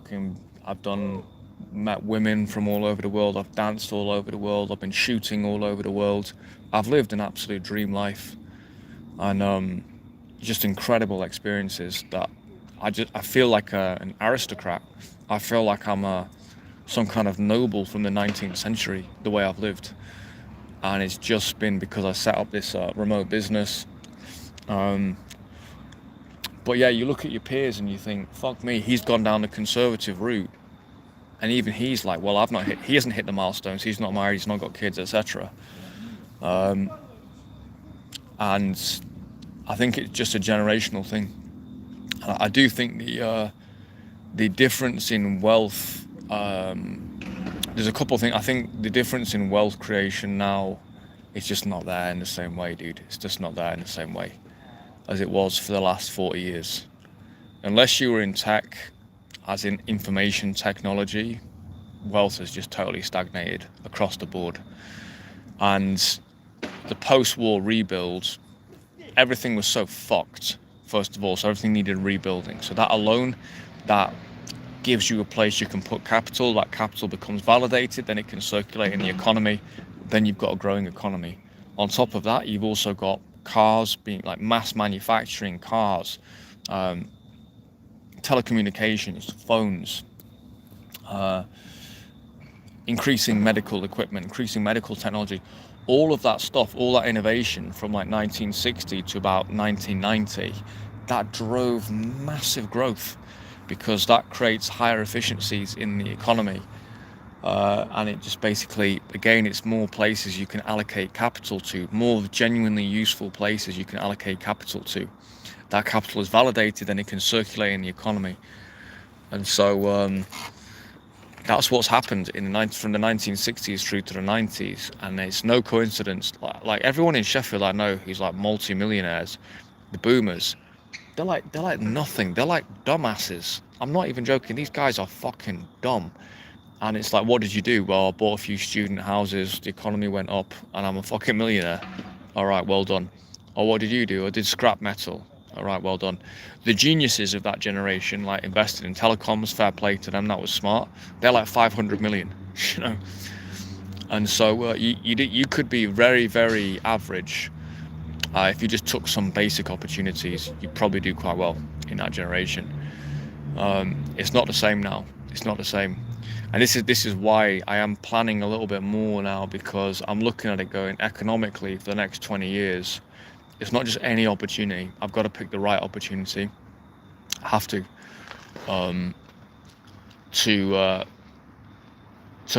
S2: met women from all over the world. I've danced all over the world. I've been shooting all over the world. I've lived an absolute dream life, and just incredible experiences that I feel like an aristocrat. I feel like I'm some kind of noble from the 19th century, the way I've lived. And it's just been because I set up this remote business. But yeah, you look at your peers and you think, fuck me, he's gone down the conservative route. And even he's like, well, he hasn't hit the milestones, he's not married, he's not got kids, etc. And I think it's just a generational thing. I do think the difference in wealth, there's a couple of things. I think the difference in wealth creation now is just not there in the same way, dude. It's just not there in the same way as it was for the last 40 years. Unless you were in tech, as in information technology, wealth has just totally stagnated across the board. And the post-war rebuild, everything was so fucked, first of all, so everything needed rebuilding. So that alone, that gives you a place you can put capital. That capital becomes validated, then it can circulate in the economy. Then you've got a growing economy. On top of that, you've also got cars, being like mass manufacturing cars, telecommunications, phones, increasing medical equipment, increasing medical technology. All of that stuff, all that innovation from like 1960 to about 1990, that drove massive growth, because that creates higher efficiencies in the economy. And it just basically, again, it's more places you can allocate capital to, more genuinely useful places you can allocate capital to. That capital is validated and it can circulate in the economy. And so that's what's happened from the 1960s through to the 90s. And it's no coincidence. Like everyone in Sheffield I know who's like multi-millionaires, the boomers, they're like nothing. They're like dumbasses. I'm not even joking. These guys are fucking dumb. And it's like, what did you do? Well, I bought a few student houses, the economy went up, and I'm a fucking millionaire. All right, well done. Or what did you do? I did scrap metal. All right, well done. The geniuses of that generation, like invested in telecoms, fair play to them, that was smart. They're like 500 million, you know. And so you could be very, very average. If you just took some basic opportunities, you'd probably do quite well in that generation. It's not the same now. It's not the same. And this is why I am planning a little bit more now, because I'm looking at it going economically for the next 20 years. It's not just any opportunity. I've got to pick the right opportunity. I have to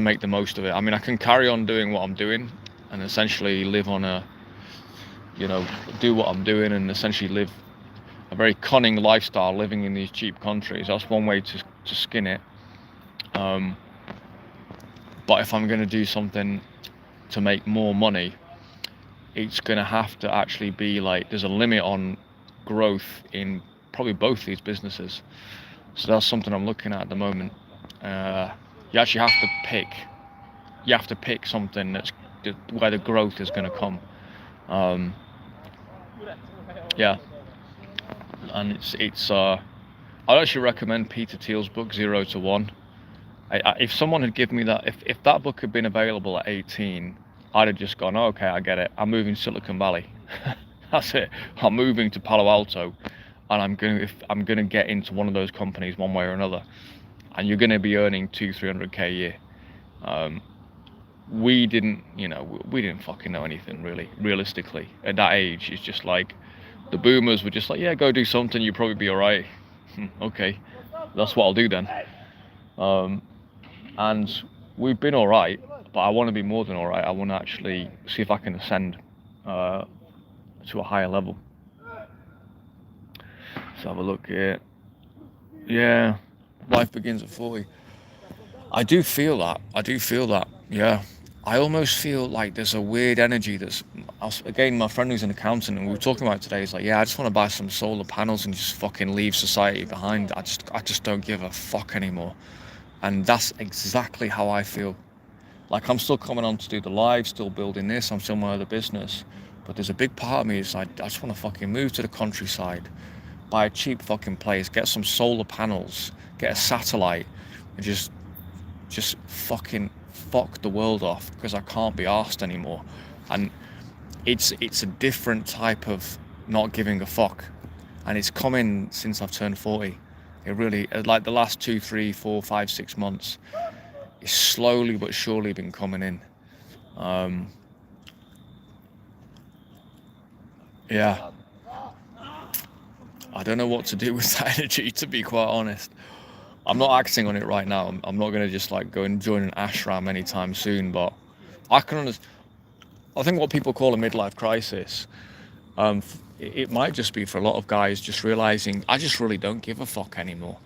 S2: make the most of it. I mean, I can carry on doing what I'm doing and essentially live on do what I'm doing and essentially live a very cunning lifestyle living in these cheap countries. That's one way to skin it. But if I'm going to do something to make more money, it's going to have to actually be like, there's a limit on growth in probably both these businesses. So that's something I'm looking at the moment. You actually have to pick. You have to pick something where the growth is going to come. Yeah. And I'd actually recommend Peter Thiel's book 0 to 1. If someone had given me that, if that book had been available at 18, I'd have just gone, oh, okay, I get it. I'm moving to Silicon Valley. That's it. I'm moving to Palo Alto, and I'm gonna get into one of those companies one way or another. And you're gonna be earning 200-300k a year. We didn't fucking know anything really. Realistically, at that age, it's just like the boomers were just like, yeah, go do something. You'll probably be all right. Okay, that's what I'll do then. And we've been all right, but I want to be more than all right. I want to actually see if I can ascend to a higher level. Let's have a look here. Yeah, life begins at 40. I do feel that. Yeah. I almost feel like there's a weird energy again, my friend who's an accountant, and we were talking about it today, he's like, yeah, I just want to buy some solar panels and just fucking leave society behind. I just don't give a fuck anymore. And that's exactly how I feel. Like, I'm still coming on to do the live, still building this, I'm still my other business. But there's a big part of me is I just want to fucking move to the countryside, buy a cheap fucking place, get some solar panels, get a satellite, and just fucking fuck the world off, because I can't be arsed anymore. And it's a different type of not giving a fuck. And it's coming since I've turned 40. It really, like the last 2, 3, 4, 5, 6 months, it's slowly but surely been coming in. Yeah. I don't know what to do with that energy, to be quite honest. I'm not acting on it right now. I'm not going to just like go and join an ashram anytime soon, but I think what people call a midlife crisis, it might just be for a lot of guys just realizing, I just really don't give a fuck anymore.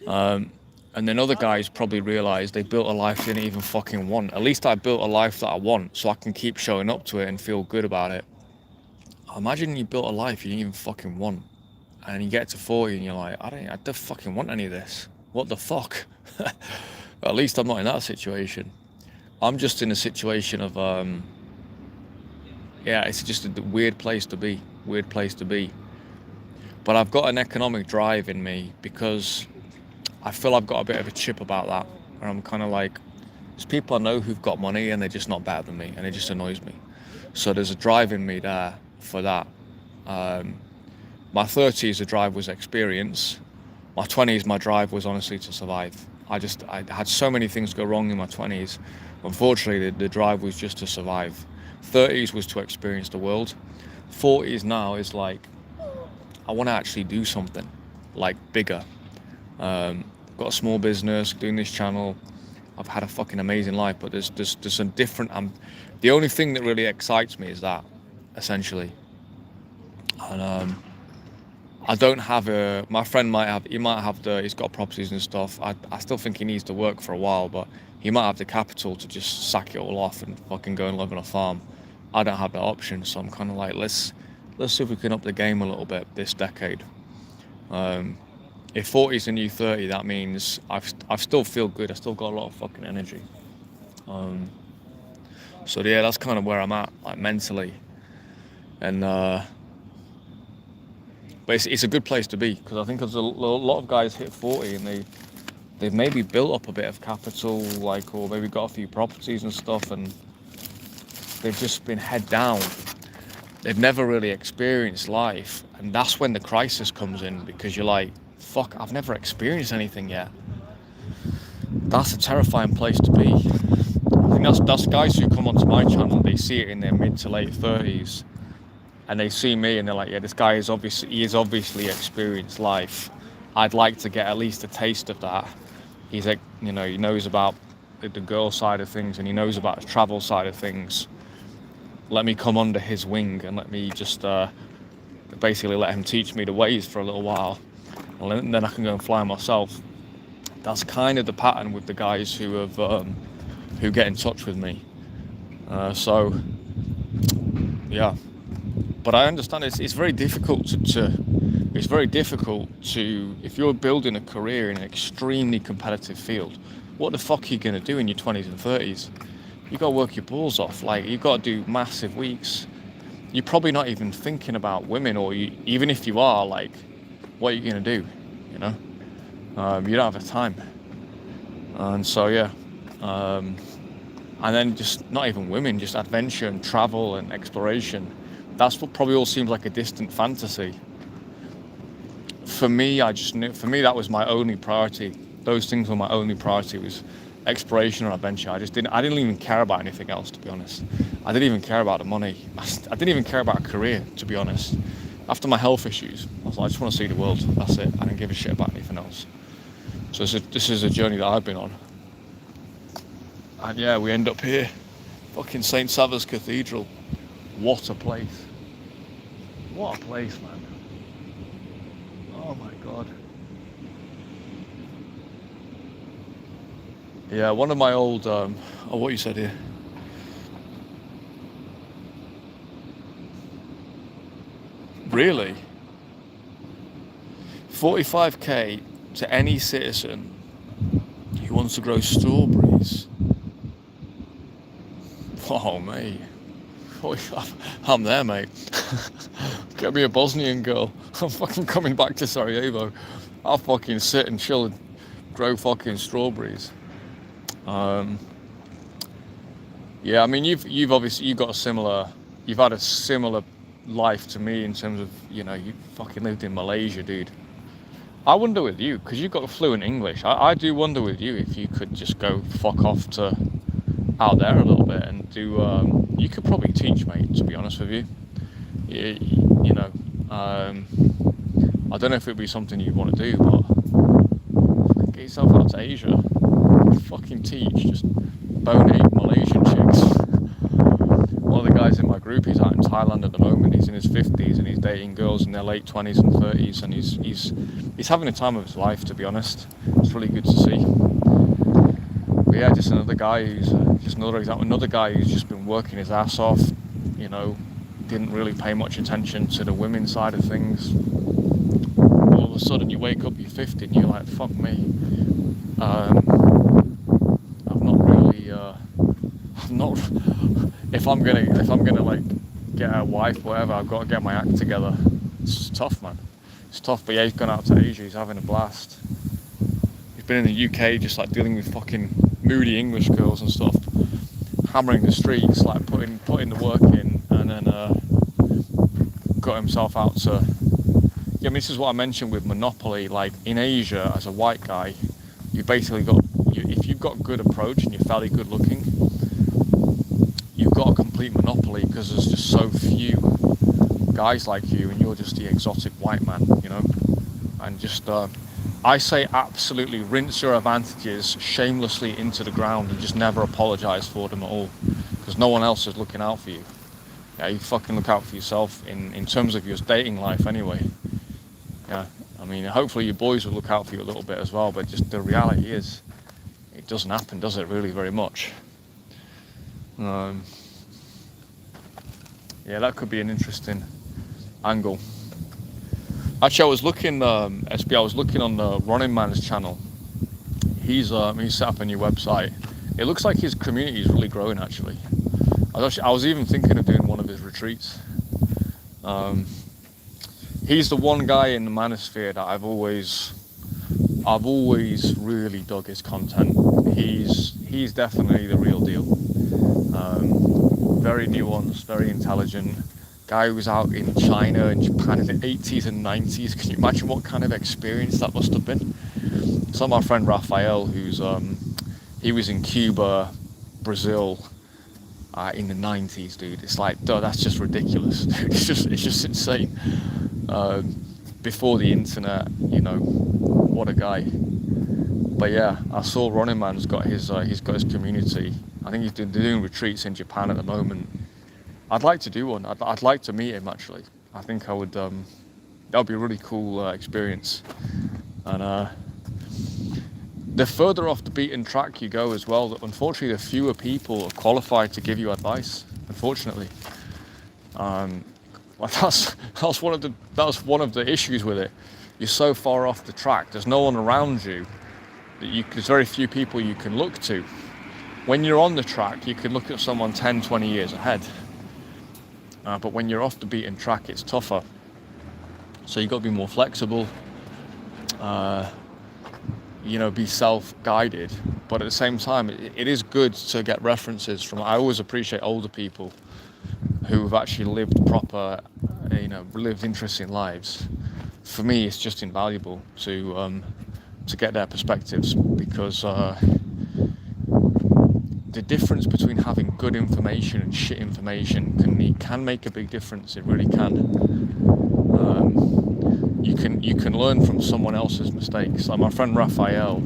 S2: And then other guys probably realize they built a life they didn't even fucking want. At least I built a life that I want, so I can keep showing up to it and feel good about it. Imagine you built a life you didn't even fucking want, and you get to 40 and you're like, I don't fucking want any of this. What the fuck? At least I'm not in that situation. I'm just in a situation of, it's just a weird place to be. But I've got an economic drive in me, because I feel I've got a bit of a chip about that. And I'm kind of like, there's people I know who've got money and they're just not better than me, and it just annoys me. So there's a drive in me there for that. My 30s, the drive was experience. My 20s, my drive was honestly to survive. I had so many things go wrong in my 20s. Unfortunately, the drive was just to survive. 30s was to experience the world. 40s now is like, I want to actually do something like bigger. Got a small business, doing this channel. I've had a fucking amazing life, but there's some different. The only thing that really excites me is that, essentially. And I don't have my friend he's got properties and stuff. I still think he needs to work for a while, but he might have the capital to just sack it all off and fucking go and live on a farm. I don't have that option, so I'm kind of like, let's see if we can up the game a little bit this decade. If 40 is the new 30, that means I still feel good. I still got a lot of fucking energy. So yeah, that's kind of where I'm at, like mentally. And but it's a good place to be, because I think there's a lot of guys hit 40 and they've maybe built up a bit of capital, like, or maybe got a few properties and stuff, and they've just been head down. They've never really experienced life, and that's when the crisis comes in, because you're like, fuck, I've never experienced anything yet. That's a terrifying place to be. I think that's guys who come onto my channel, they see it in their mid to late 30s, and they see me and they're like, yeah, this guy is obviously experienced life. I'd like to get at least a taste of that. He's like, he knows about the girl side of things, and he knows about the travel side of things. Let me come under his wing and let me just basically let him teach me the ways for a little while, and then I can go and fly myself. That's kind of the pattern with the guys who get in touch with me. So yeah, but I understand it's very difficult it's very difficult to, if you're building a career in an extremely competitive field, what the fuck are you going to do in your 20s and 30s? You got to work your balls off. Like, you got to do massive weeks. You're probably not even thinking about women, or even if you are, like, what are you going to do? You don't have the time. And so yeah, and then just not even women, just adventure and travel and exploration. That's what probably all seems like a distant fantasy. For me, that was my only priority. Those things were my only priority, was exploration and adventure. I didn't even care about anything else, to be honest. I didn't even care about the money. I didn't even care about a career, to be honest. After my health issues, I was like, I just want to see the world. That's it. I didn't give a shit about anything else. So this is a journey that I've been on. And yeah, we end up here. Fucking St. Saviour's Cathedral. What a place. What a place, man. Oh my God. Yeah, one of my old, what you said here. Really? 45k to any citizen who wants to grow strawberries. Oh, mate. I'm there, mate. Get me a Bosnian girl. I'm fucking coming back to Sarajevo. I'll fucking sit and chill and grow fucking strawberries. Yeah, I mean, you've obviously got you've had a similar life to me, in terms of, you fucking lived in Malaysia, dude. I wonder with you, because you've got fluent English, I do wonder with you if you could just go fuck off to out there a little bit and do, you could probably teach, mate, to be honest with you. I don't know if it'd be something you'd want to do, but get yourself out to Asia, fucking teach, just bonate Malaysian chicks. One of the guys in my group, he's out in Thailand at the moment. He's in his 50s and he's dating girls in their late 20s and 30s, and he's having the time of his life, to be honest. It's really good to see. But yeah, just another guy who's another guy who's just been working his ass off. Didn't really pay much attention to the women's side of things. All of a sudden, you wake up, you're 50, and you're like, fuck me. If I'm gonna like get a wife, whatever, I've got to get my act together. It's tough, man. It's tough. But yeah, he's gone out to Asia. He's having a blast. He's been in the UK, just like dealing with fucking moody English girls and stuff, hammering the streets, like putting the work in, and then got himself out to. Yeah, I mean, this is what I mentioned with Monopoly. Like in Asia, as a white guy, you basically if you've got good approach and you're fairly good looking, you've got a complete monopoly, because there's just so few guys like you, and you're just the exotic white man, and just
S1: I say absolutely rinse your advantages shamelessly into the ground and just never apologize for them at all, because no one else is looking out for you. Yeah, you fucking look out for yourself in terms of your dating life anyway. Yeah, I mean, hopefully your boys will look out for you a little bit as well, but just the reality is, it doesn't happen, does it, really, very much? Yeah, that could be an interesting angle. Actually, I was looking, SB, I was looking on the Running Man's channel. He's set up a new website. It looks like his community is really growing, actually. I was even thinking of doing one of his retreats. He's the one guy in the manosphere that I've always really dug his content. He's definitely the real deal. Very nuanced, very intelligent. Guy who was out in China and Japan in the 80s and 90s. Can you imagine what kind of experience that must have been? So my friend Raphael, he was in Cuba, Brazil, in the 90s, dude. It's like, dude, that's just ridiculous. It's just insane. Before the internet, you know, what a guy. But yeah, I saw Running Man's got his community. I think he's doing retreats in Japan at the moment. I'd like to do one. I'd like to meet him, actually. I think I would. That would be a really cool experience. And the further off the beaten track you go as well, unfortunately, the fewer people are qualified to give you advice. Unfortunately, that's one of the issues with it. You're so far off the track. There's no one around you. There's very few people you can look to. When you're on the track, you can look at someone 10, 20 years ahead. But when you're off the beaten track, it's tougher. So you've got to be more flexible, be self-guided. But at the same time, it is good to get references from, I always appreciate older people who have actually lived proper, lived interesting lives. For me, it's just invaluable to get their perspectives, because the difference between having good information and shit information can make a big difference. It really can. You can learn from someone else's mistakes. Like my friend Raphael,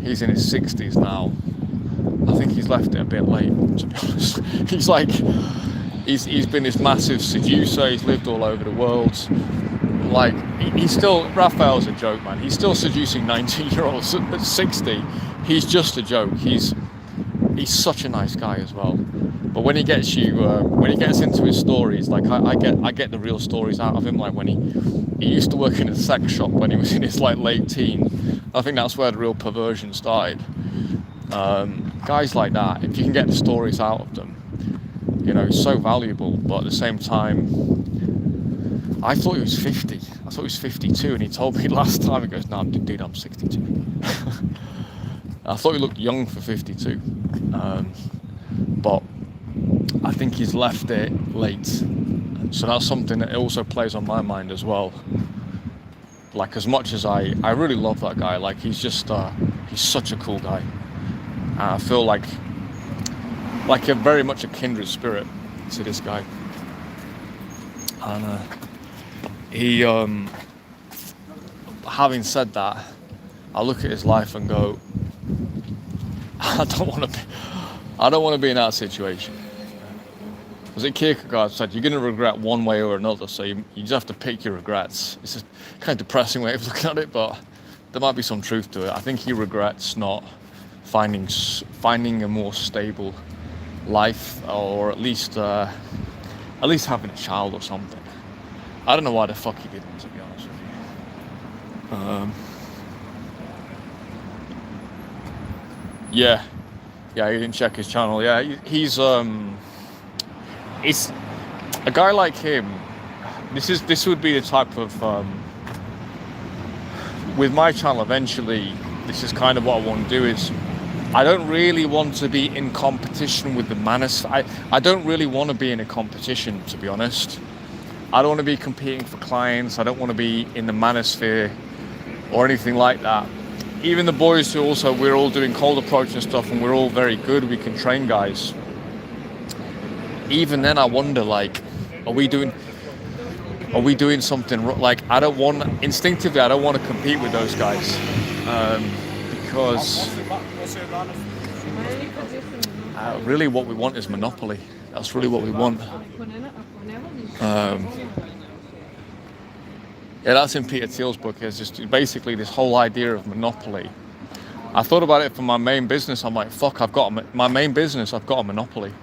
S1: he's in his 60s now. I think he's left it a bit late, to be honest. He's been this massive seducer. He's lived all over the world. Like, Raphael's a joke, man. He's still seducing 19-year-olds at 60. He's just a joke. He's such a nice guy as well. But when he gets into his stories, like I get the real stories out of him. Like when he used to work in a sex shop when he was in his late teens. I think that's where the real perversion started. Guys like that, if you can get the stories out of them, it's so valuable. But at the same time, I thought he was 50. I thought he was 52, and he told me last time, he goes, "No, dude, I'm 62." I thought he looked young for 52. But I think he's left it late. So that's something that also plays on my mind as well. Like, as much as I really love that guy, like he's such a cool guy. I feel like a very much a kindred spirit to this guy. And he, having said that, I look at his life and go, I don't want to be in that situation. Was it Kierkegaard said, you're going to regret one way or another, so you just have to pick your regrets. It's a kind of depressing way of looking at it, but there might be some truth to it. I think he regrets not finding a more stable life, or at least having a child or something. I don't know why the fuck he didn't, to be honest with you. Yeah, he didn't check his channel. Yeah, he's it's a guy like him. This would be the type of with my channel eventually. This is kind of what I want to do. Is I don't really want to be in competition with the manosphere. I don't really want to be in a competition, to be honest. I don't want to be competing for clients. I don't want to be in the manosphere or anything like that. Even the boys who we're all doing cold approach and stuff, and we're all very good. We can train guys. Even then, I wonder, like, are we doing?
S2: are we doing something like, instinctively I don't want to compete with those guys, because really what we want is monopoly. That's really what we want. Yeah, that's in Peter Thiel's book. It's just basically this whole idea of monopoly. I thought about it for my main business. I'm like, fuck, my main business, I've got a monopoly.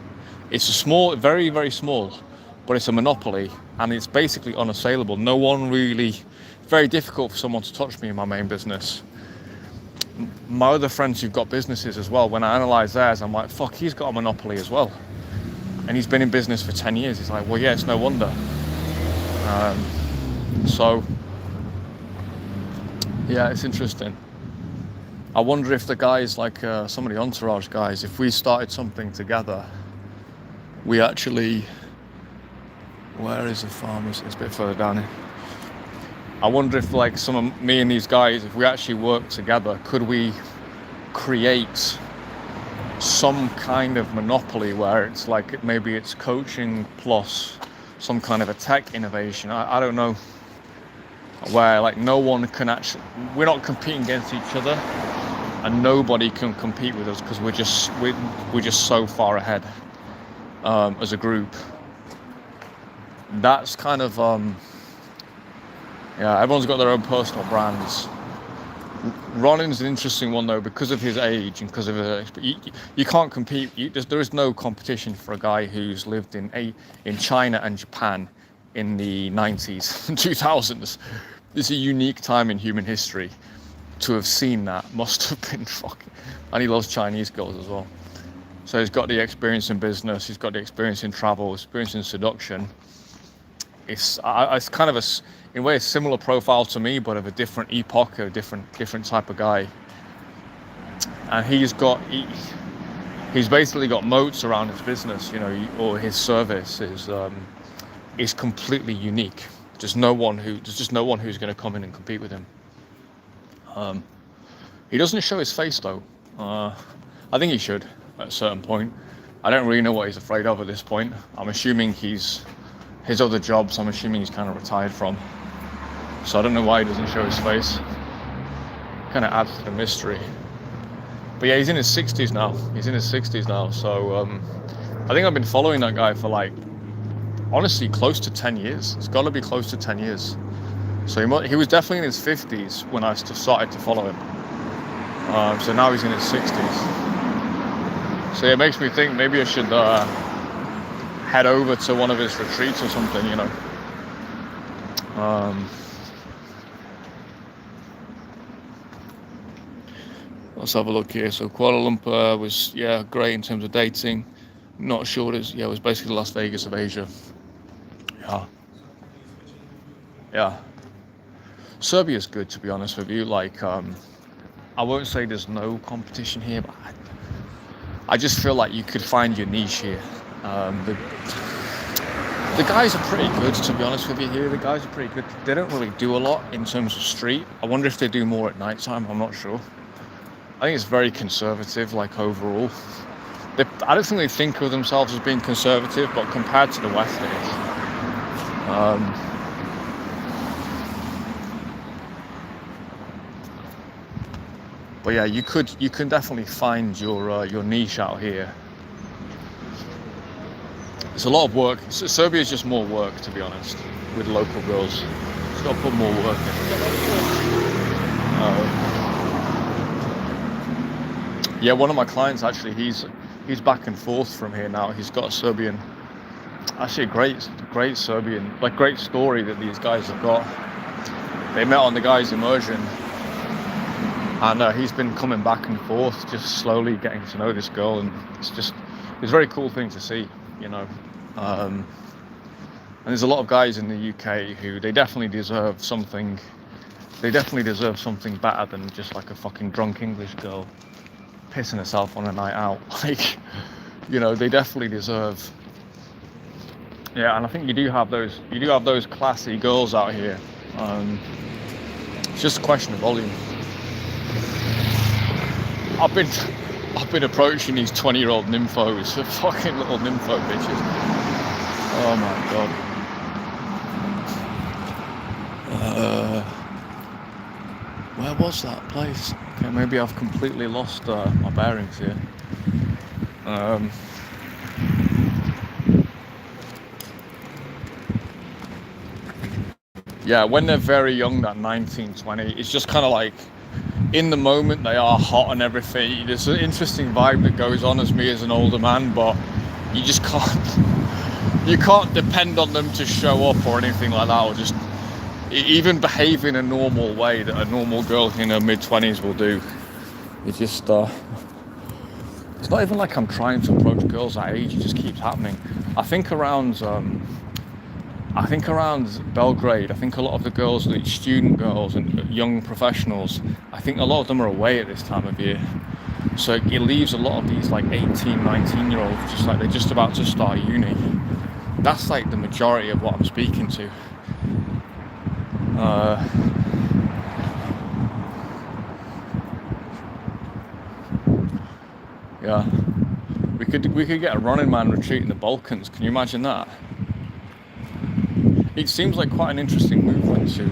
S2: It's a small, very, very small, but it's a monopoly, and it's basically unassailable. No one really, very difficult for someone to touch me in my main business. My other friends who've got businesses as well, when I analyze theirs, I'm like, fuck, he's got a monopoly as well. And he's been in business for 10 years. He's like, well, yeah, it's no wonder. So, yeah, it's interesting. I wonder if the guys, like some of the Entourage guys, if we started something together, we actually, where is the farm? It's a bit further down here. I wonder if like some of me and these guys, if we actually work together, could we create some kind of monopoly where it's like, maybe it's coaching plus some kind of a tech innovation. I don't know, where like no one can actually, we're not competing against each other, and nobody can compete with us because we're just so far ahead as a group. That's kind of yeah, everyone's got their own personal brands. Ronin's an interesting one though, because of his age and because of you can't compete. There is no competition for a guy who's lived in China and Japan in the 90s and 2000s. It's a unique time in human history. To have seen that must have been fucking. And he loves Chinese girls as well. So he's got the experience in business. He's got the experience in travel, experience in seduction. It's kind of in a way a similar profile to me, but of a different epoch, a different type of guy. And he's basically got moats around his business, or his service is completely unique. There's just no one who's going to come in and compete with him. He doesn't show his face though. I think he should at a certain point. I don't really know what he's afraid of at this point. I'm assuming his other jobs, I'm assuming he's kind of retired from. So I don't know why he doesn't show his face. Kind of adds to the mystery. But yeah, he's in his 60s now. So I think I've been following that guy for like, honestly, close to 10 years. It's got to be close to 10 years. So he was definitely in his 50s when I started to follow him. So now he's in his 60s. So yeah, it makes me think maybe I should head over to one of his retreats or something, Let's have a look here. So Kuala Lumpur was, great in terms of dating. Not sure it was basically Las Vegas of Asia. Yeah. Serbia's good, to be honest with you. Like, I won't say there's no competition here, but I just feel like you could find your niche here. The guys are pretty good, to be honest with you here. The guys are pretty good. They don't really do a lot in terms of street. I wonder if they do more at night time. I'm not sure. I think it's very conservative, like overall. I don't think they think of themselves as being conservative, but compared to the West, it is. But yeah, you can definitely find your niche out here. It's a lot of work. Serbia is just more work, to be honest, with local girls. It's got to put more work in. Yeah, one of my clients actually, he's back and forth from here now. He's got a Serbian, actually a great Serbian, like great story that these guys have got. They met on the guys' immersion, and he's been coming back and forth, just slowly getting to know this girl, and it's a very cool thing to see, And there's a lot of guys in the UK who they definitely deserve something better than just like a fucking drunk English girl pissing herself on a night out. Like, they definitely deserve. Yeah, and I think you do have those classy girls out here. It's just a question of volume. I've been approaching these 20-year-old nymphos, fucking little nympho bitches. Oh my god.
S1: Where was that place? Okay, maybe I've completely lost my bearings here. Yeah, when they're very young, that 19, 20, it's just kind of like, in the moment they are hot and everything. There's an interesting vibe that goes on as me as an older man, but you just can't depend on them to show up or anything like that, or just even behave in a normal way that a normal girl in her mid-20s will do. It's just it's not even like I'm trying to approach girls that age, it just keeps happening. I think around Belgrade, I think a lot of the girls, the student girls and young professionals, I think a lot of them are away at this time of year. So it leaves a lot of these like 18, 19 year olds just like they're just about to start uni. That's like the majority of what I'm speaking to. Yeah, we could get a Running Man retreat in the Balkans. Can you imagine that? It seems like quite an interesting movement to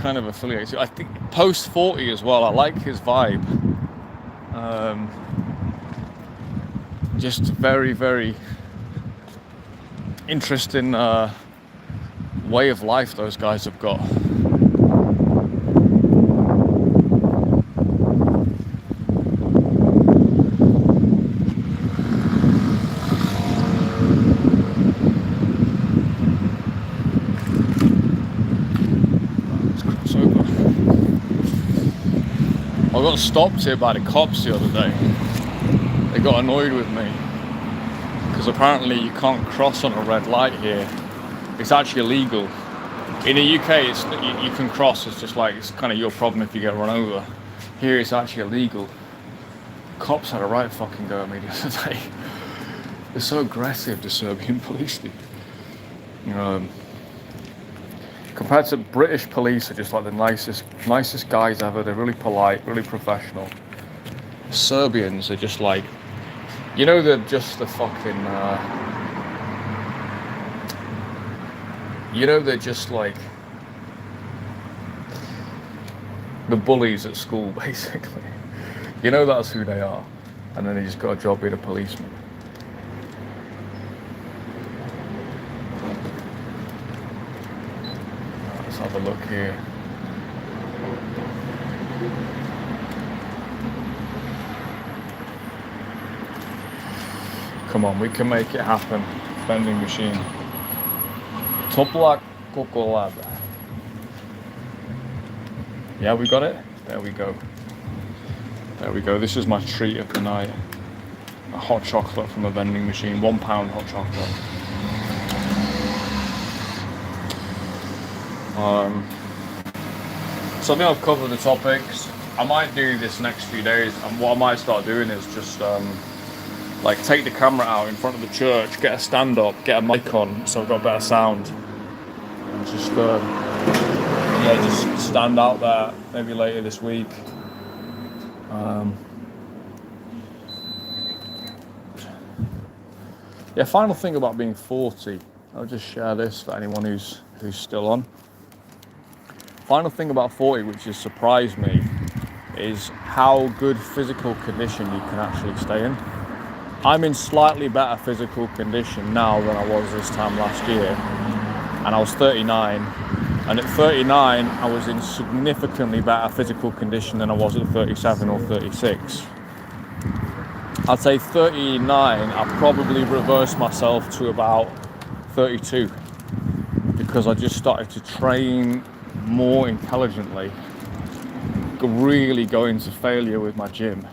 S1: kind of affiliate. I think post 40 as well. I like his vibe. Just very, very interesting way of life those guys have got. I got stopped here by the cops the other day. They got annoyed with me because apparently you can't cross on a red light here. It's actually illegal. In the UK, you can cross. It's just like, it's kind of your problem if you get run over. Here, it's actually illegal. Cops had a right fucking go at me the other day. They're so aggressive, the Serbian police. Compared to British police, are just like the nicest guys ever. They're really polite, really professional. Serbians are just like, they're just the fucking, they're just like the bullies at school, basically. That's who they are. And then they just got a job being a policeman. Let's have a look here. Come on, we can make it happen. Vending machine. Topla Kokolada. Yeah, we got it? There we go. There we go. This is my treat of the night. A hot chocolate from a vending machine. £1 hot chocolate. So I think I've covered the topics. I might do this next few days, and what I might start doing is just like take the camera out in front of the church, get a stand up, get a mic on so I've got better sound, and just just stand out there maybe later this week. Final thing about being 40, I'll just share this for anyone who's still on. Final thing about 40, which has surprised me, is how good physical condition you can actually stay in. I'm in slightly better physical condition now than I was this time last year, and I was 39, and at 39 I was in significantly better physical condition than I was at 37 or 36. I'd say 39 I probably reversed myself to about 32, because I just started to train more intelligently, really go into failure with my gym,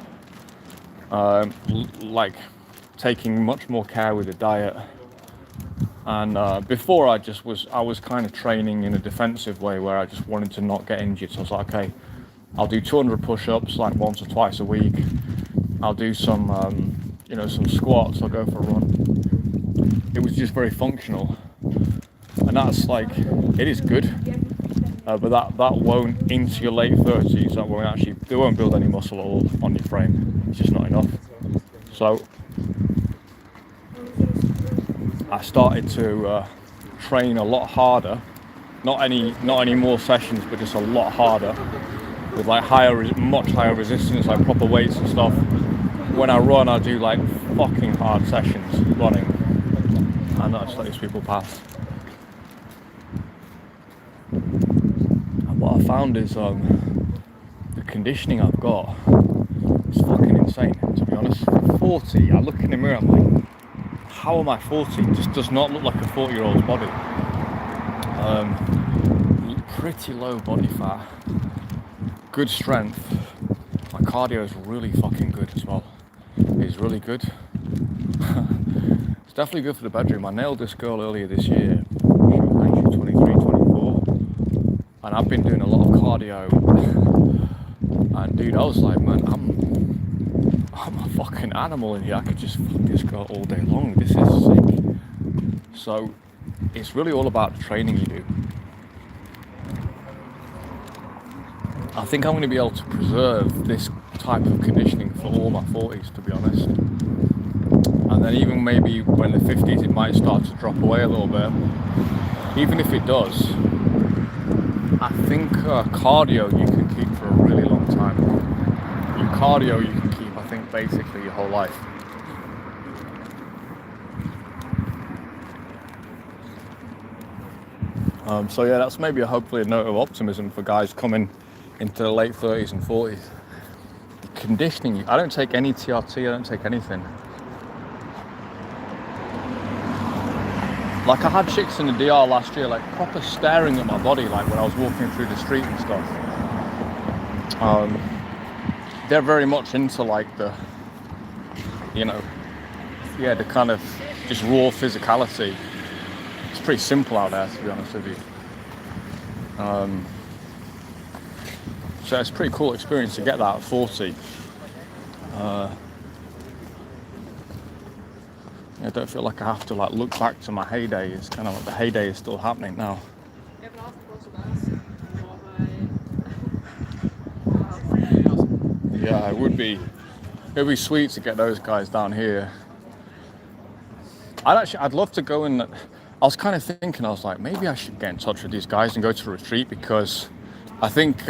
S1: like taking much more care with the diet. And before I was kind of training in a defensive way where I just wanted to not get injured. So I was like, okay, I'll do 200 push-ups like once or twice a week. I'll do some some squats, I'll go for a run. It was just very functional. And that's like, it is good. But that won't, into your late 30s, they won't build any muscle at all on your frame. It's just not enough. So I started to train a lot harder, not any more sessions, but just a lot harder, with like much higher resistance, like proper weights and stuff. When I run, I do like fucking hard sessions running, and that's let these people pass. And what I found is the conditioning I've got is fucking insane, to be honest. For 40, I look in the mirror, I'm like, how am I 40? It just does not look like a 40-year-old's body. Pretty low body fat, good strength. My cardio is really fucking good as well. It's really good. It's definitely good for the bedroom. I nailed this girl earlier this year. She was actually 23, 24. And I've been doing a lot of cardio. And dude, I was like, man, I'm a fucking animal in here. I could just fuck this girl all day long. This is sick. So it's really all about the training you do. I think I'm going to be able to preserve this type of conditioning for all my 40s, to be honest. And then even maybe when the 50s it might start to drop away a little bit. Even if it does, I think cardio you can keep for a really long time. Your cardio you can keep, I think, basically your whole life. So yeah, that's maybe hopefully a note of optimism for guys coming into the late 30s and 40s. The conditioning, I don't take any TRT, I don't take anything. Like I had chicks in the DR last year, like proper staring at my body, like when I was walking through the street and stuff. They're very much into like the, the kind of just raw physicality. It's pretty simple out there, to be honest with you. So it's a pretty cool experience to get that at 40. I don't feel like I have to like look back to my heyday. It's kind of like the heyday is still happening now. Yeah, it'd be sweet to get those guys down here. I'd love to go in. I was kind of thinking, I was like, maybe I should get in touch with these guys and go to a retreat, because I think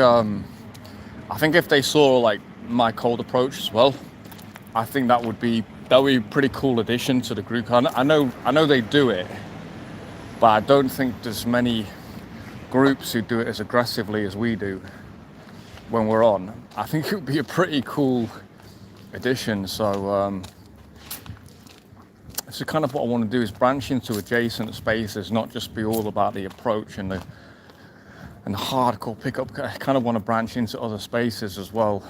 S1: if they saw like my cold approach as well, I think that would be a pretty cool addition to the group. I know they do it, but I don't think there's many groups who do it as aggressively as we do when we're on. I think it would be a pretty cool addition. So so kind of what I want to do is branch into adjacent spaces, not just be all about the approach and the hardcore pickup. I kind of want to branch into other spaces as well.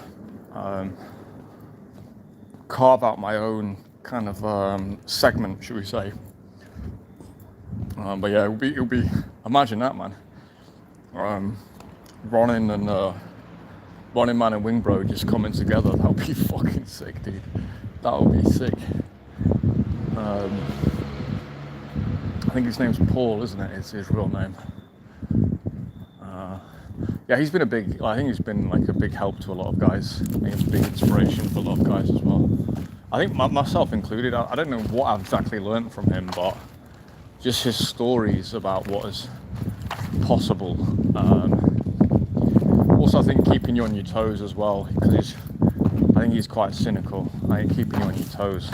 S1: Carve out my own kind of segment, should we say. But yeah, it'll be imagine that, man. Ronin Man and Wingbro just coming together. That would be fucking sick, dude. That would be sick. I think his name's Paul, isn't it? It's his real name. Yeah, he's been I think he's been like a big help to a lot of guys. I think it's a big inspiration for a lot of guys as well. I think myself included. I don't know what I've exactly learned from him, but just his stories about what is possible. Also, I think keeping you on your toes as well, because I think he's quite cynical. I think keeping you on your toes.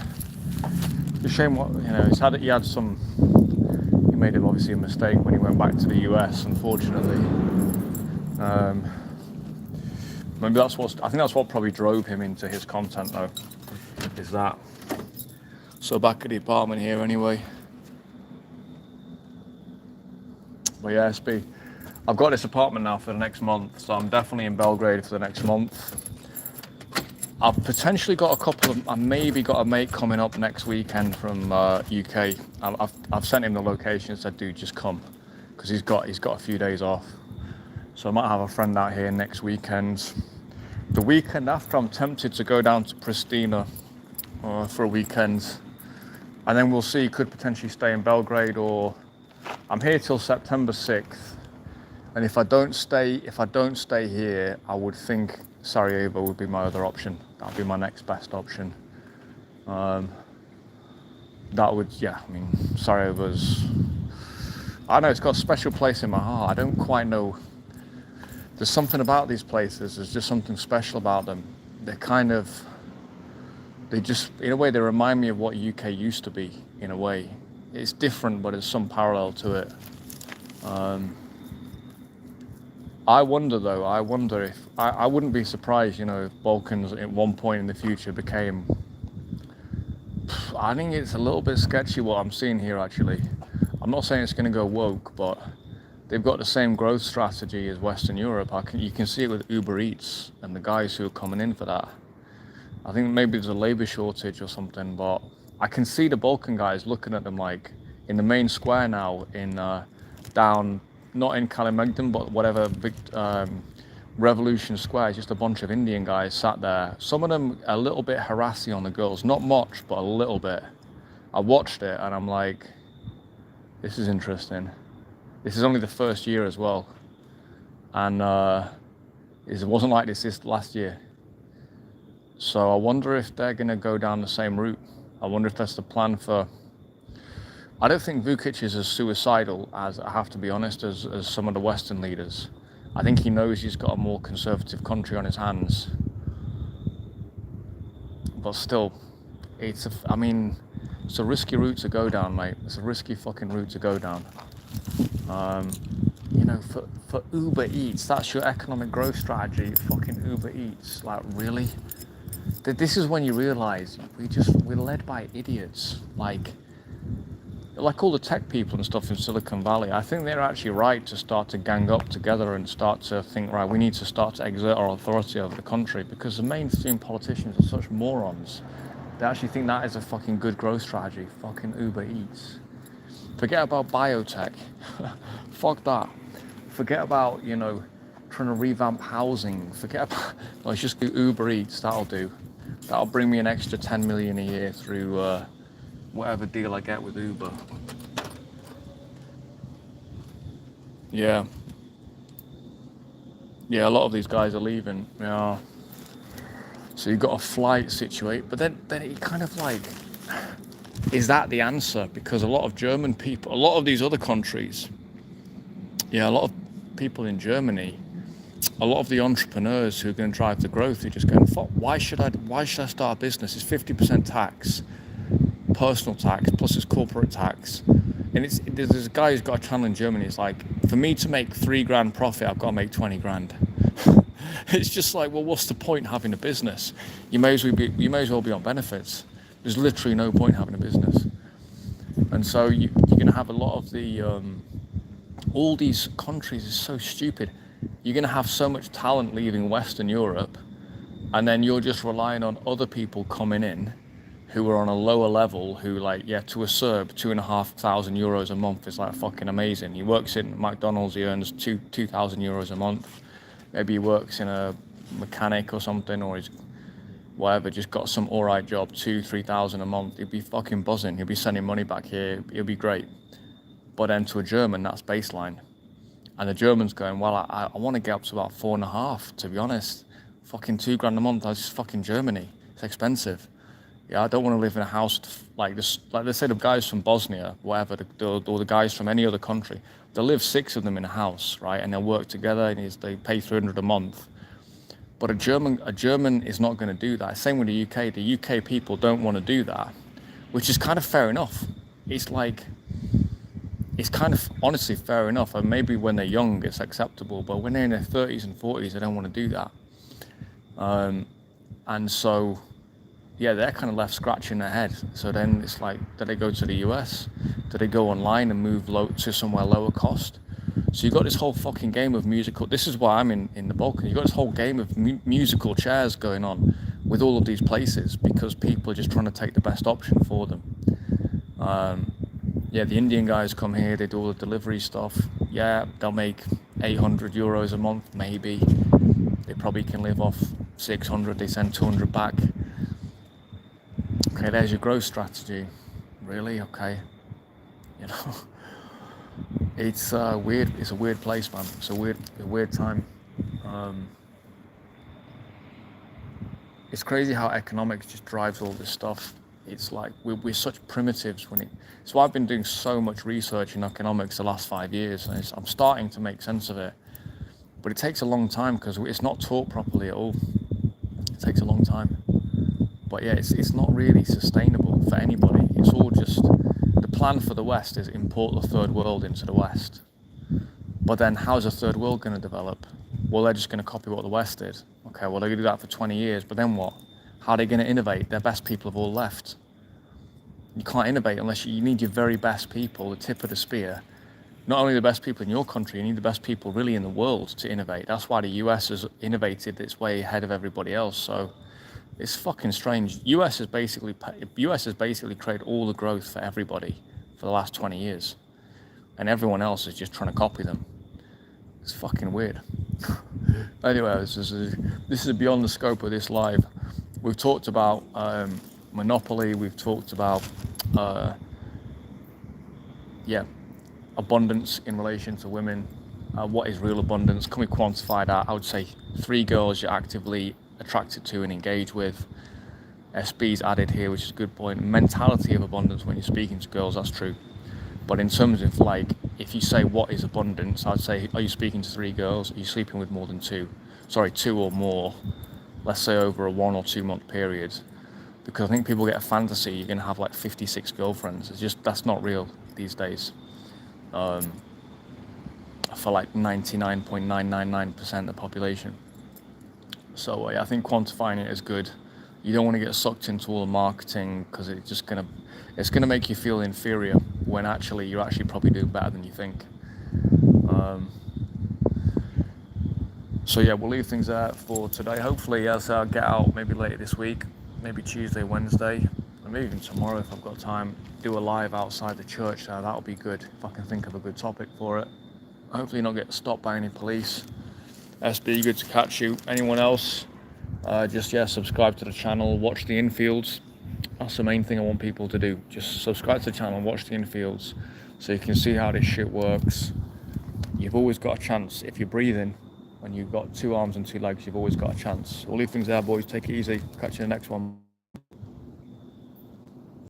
S1: It's a shame he made obviously a mistake when he went back to the US, unfortunately. Maybe I think that's what probably drove him into his content though, is that. So back at the apartment here anyway. But yeah, SB, I've got this apartment now for the next month, so I'm definitely in Belgrade for the next month. I've potentially got I maybe got a mate coming up next weekend from UK. I've sent him the location, said dude just come, because he's got a few days off. So I might have a friend out here next weekend. The weekend after, I'm tempted to go down to Pristina for a weekend, and then we'll see. Could potentially stay in Belgrade, or I'm here till September 6th. And if I don't stay here, I would think Sarajevo would be my other option. That would be my next best option. Sarajevo's I know it's got a special place in my heart. I don't quite know. There's something about these places. There's just something special about them. They're kind of, they just, in a way, they remind me of what UK used to be. In a way, it's different, but there's some parallel to it. I wonder though. I wonder if I wouldn't be surprised, if Balkans at one point in the future became. I think it's a little bit sketchy what I'm seeing here. Actually, I'm not saying it's going to go woke, but they've got the same growth strategy as Western Europe. You can see it with Uber Eats and the guys who are coming in for that. I think maybe there's a labour shortage or something, but I can see the Balkan guys looking at them like in the main square now in down, not in Kalemegdan, but whatever big Revolution Square, just a bunch of Indian guys sat there. Some of them a little bit harassing on the girls, not much, but a little bit. I watched it and I'm like, this is interesting. This is only the first year as well, and it wasn't like this last year. So I wonder if they're going to go down the same route. I wonder if that's the plan for. I don't think Vučić is as suicidal as, I have to be honest, as some of the Western leaders. I think he knows he's got a more conservative country on his hands. But still, it's a risky route to go down, mate. It's a risky fucking route to go down. For Uber Eats, that's your economic growth strategy, fucking Uber Eats. Like, really? This is when you realise we're led by idiots. Like all the tech people and stuff in Silicon Valley. I think they're actually right to start to gang up together and start to think, right, we need to start to exert our authority over the country, because the mainstream politicians are such morons. They actually think that is a fucking good growth strategy. Fucking Uber Eats. Forget about biotech. Fuck that. Forget about, trying to revamp housing. Forget about, let's just do Uber Eats. That'll do. That'll bring me an extra 10 million a year through whatever deal I get with Uber. Yeah, a lot of these guys are leaving. Yeah. So you've got a flight situate, but then it kind of like, is that the answer? Because a lot of German people, a lot of these other countries, a lot of people in Germany, a lot of the entrepreneurs who are going to drive the growth, they're just going, fuck, why should I start a business? It's 50% tax, personal tax, plus it's corporate tax. And there's a guy who's got a channel in Germany. It's like, for me to make $3,000 profit, I've got to make 20 grand. It's just like, well, what's the point having a business? You may as well be on benefits. There's literally no point having a business. And so you're going to have a lot of the, all these countries is so stupid. You're going to have so much talent leaving Western Europe, and then you're just relying on other people coming in who are on a lower level, who to a Serb, €2,500 a month is like fucking amazing. He works in McDonald's, he earns €2,000 a month. Maybe he works in a mechanic or something, or he's whatever, just got some alright job, 2,000-3,000 a month. He'll be fucking buzzing. He'll be sending money back here. It'll be great. But then to a German, that's baseline. And the German's going, well, I want to get up to about 4.5, to be honest. Fucking $2,000 a month, that's just fucking Germany. It's expensive. Yeah, I don't want to live in a house like this. Like they say, the guys from Bosnia, whatever, or the guys from any other country, they'll live 6 of them in a house, right? And they'll work together, and they pay $300 a month. But a German is not going to do that. Same with the UK. The UK people don't want to do that, which is kind of fair enough. It's kind of honestly fair enough. And maybe when they're young, it's acceptable. But when they're in their 30s and 40s, they don't want to do that. And so, they're kind of left scratching their head. So then it's like, do they go to the US? Do they go online and move to somewhere lower cost? So you've got this whole fucking game of musical. This is why I'm in the Balkans. You've got this whole game of musical chairs going on with all of these places, because people are just trying to take the best option for them. The Indian guys come here, they do all the delivery stuff. Yeah, they'll make €800 a month, maybe. They probably can live off 600, they send 200 back. Okay, there's your growth strategy. Really? Okay. It's weird. It's a weird place, man. It's a weird time. It's crazy how economics just drives all this stuff. it's like we're such primitives when it. So I've been doing so much research in economics the last 5 years, and I'm starting to make sense of it. But it takes a long time because it's not taught properly at all. It takes a long time. But yeah, it's not really sustainable for anybody. It's all just, the plan for the West is import the third world into the West. But then how's the third world going to develop? Well, they're just going to copy what the West did. Okay, well, they're going to do that for 20 years, but then what? How are they going to innovate? Their best people have all left. You can't innovate unless you need your very best people, the tip of the spear. Not only the best people in your country, you need the best people really in the world to innovate. That's why the US has innovated its way ahead of everybody else. So it's fucking strange. US has basically created all the growth for everybody for the last 20 years. And everyone else is just trying to copy them. It's fucking weird. Anyway, this is beyond the scope of this live. We've talked about monopoly. We've talked about abundance in relation to women. What is real abundance? Can we quantify that? I would say 3 girls you're actively attracted to and engage with. SB's added here, which is a good point. Mentality of abundance when you're speaking to girls, that's true. But in terms of like, if you say what is abundance, I'd say, are you speaking to 3 girls? Are you sleeping with more than 2? Sorry, 2 or more. Let's say over a 1 or 2 month period. Because I think people get a fantasy you're going to have like 56 girlfriends. It's just, that's not real these days. For like 99.999% of the population. So I think quantifying it is good. You don't want to get sucked into all the marketing because it's gonna make you feel inferior when actually you're actually probably doing better than you think. So yeah, we'll leave things there for today. Hopefully, as I get out, maybe later this week, maybe Tuesday, Wednesday, and maybe even tomorrow if I've got time, do a live outside the church there. That'll be good if I can think of a good topic for it. Hopefully not get stopped by any police. SB, good to catch you. Anyone else? Subscribe to the channel, watch the infields. That's the main thing I want people to do. Just subscribe to the channel and watch the infields so you can see how this shit works. You've always got a chance. If you're breathing, when you've got 2 arms and 2 legs, you've always got a chance. We'll leave things there, boys. Take it easy. Catch you in the next one.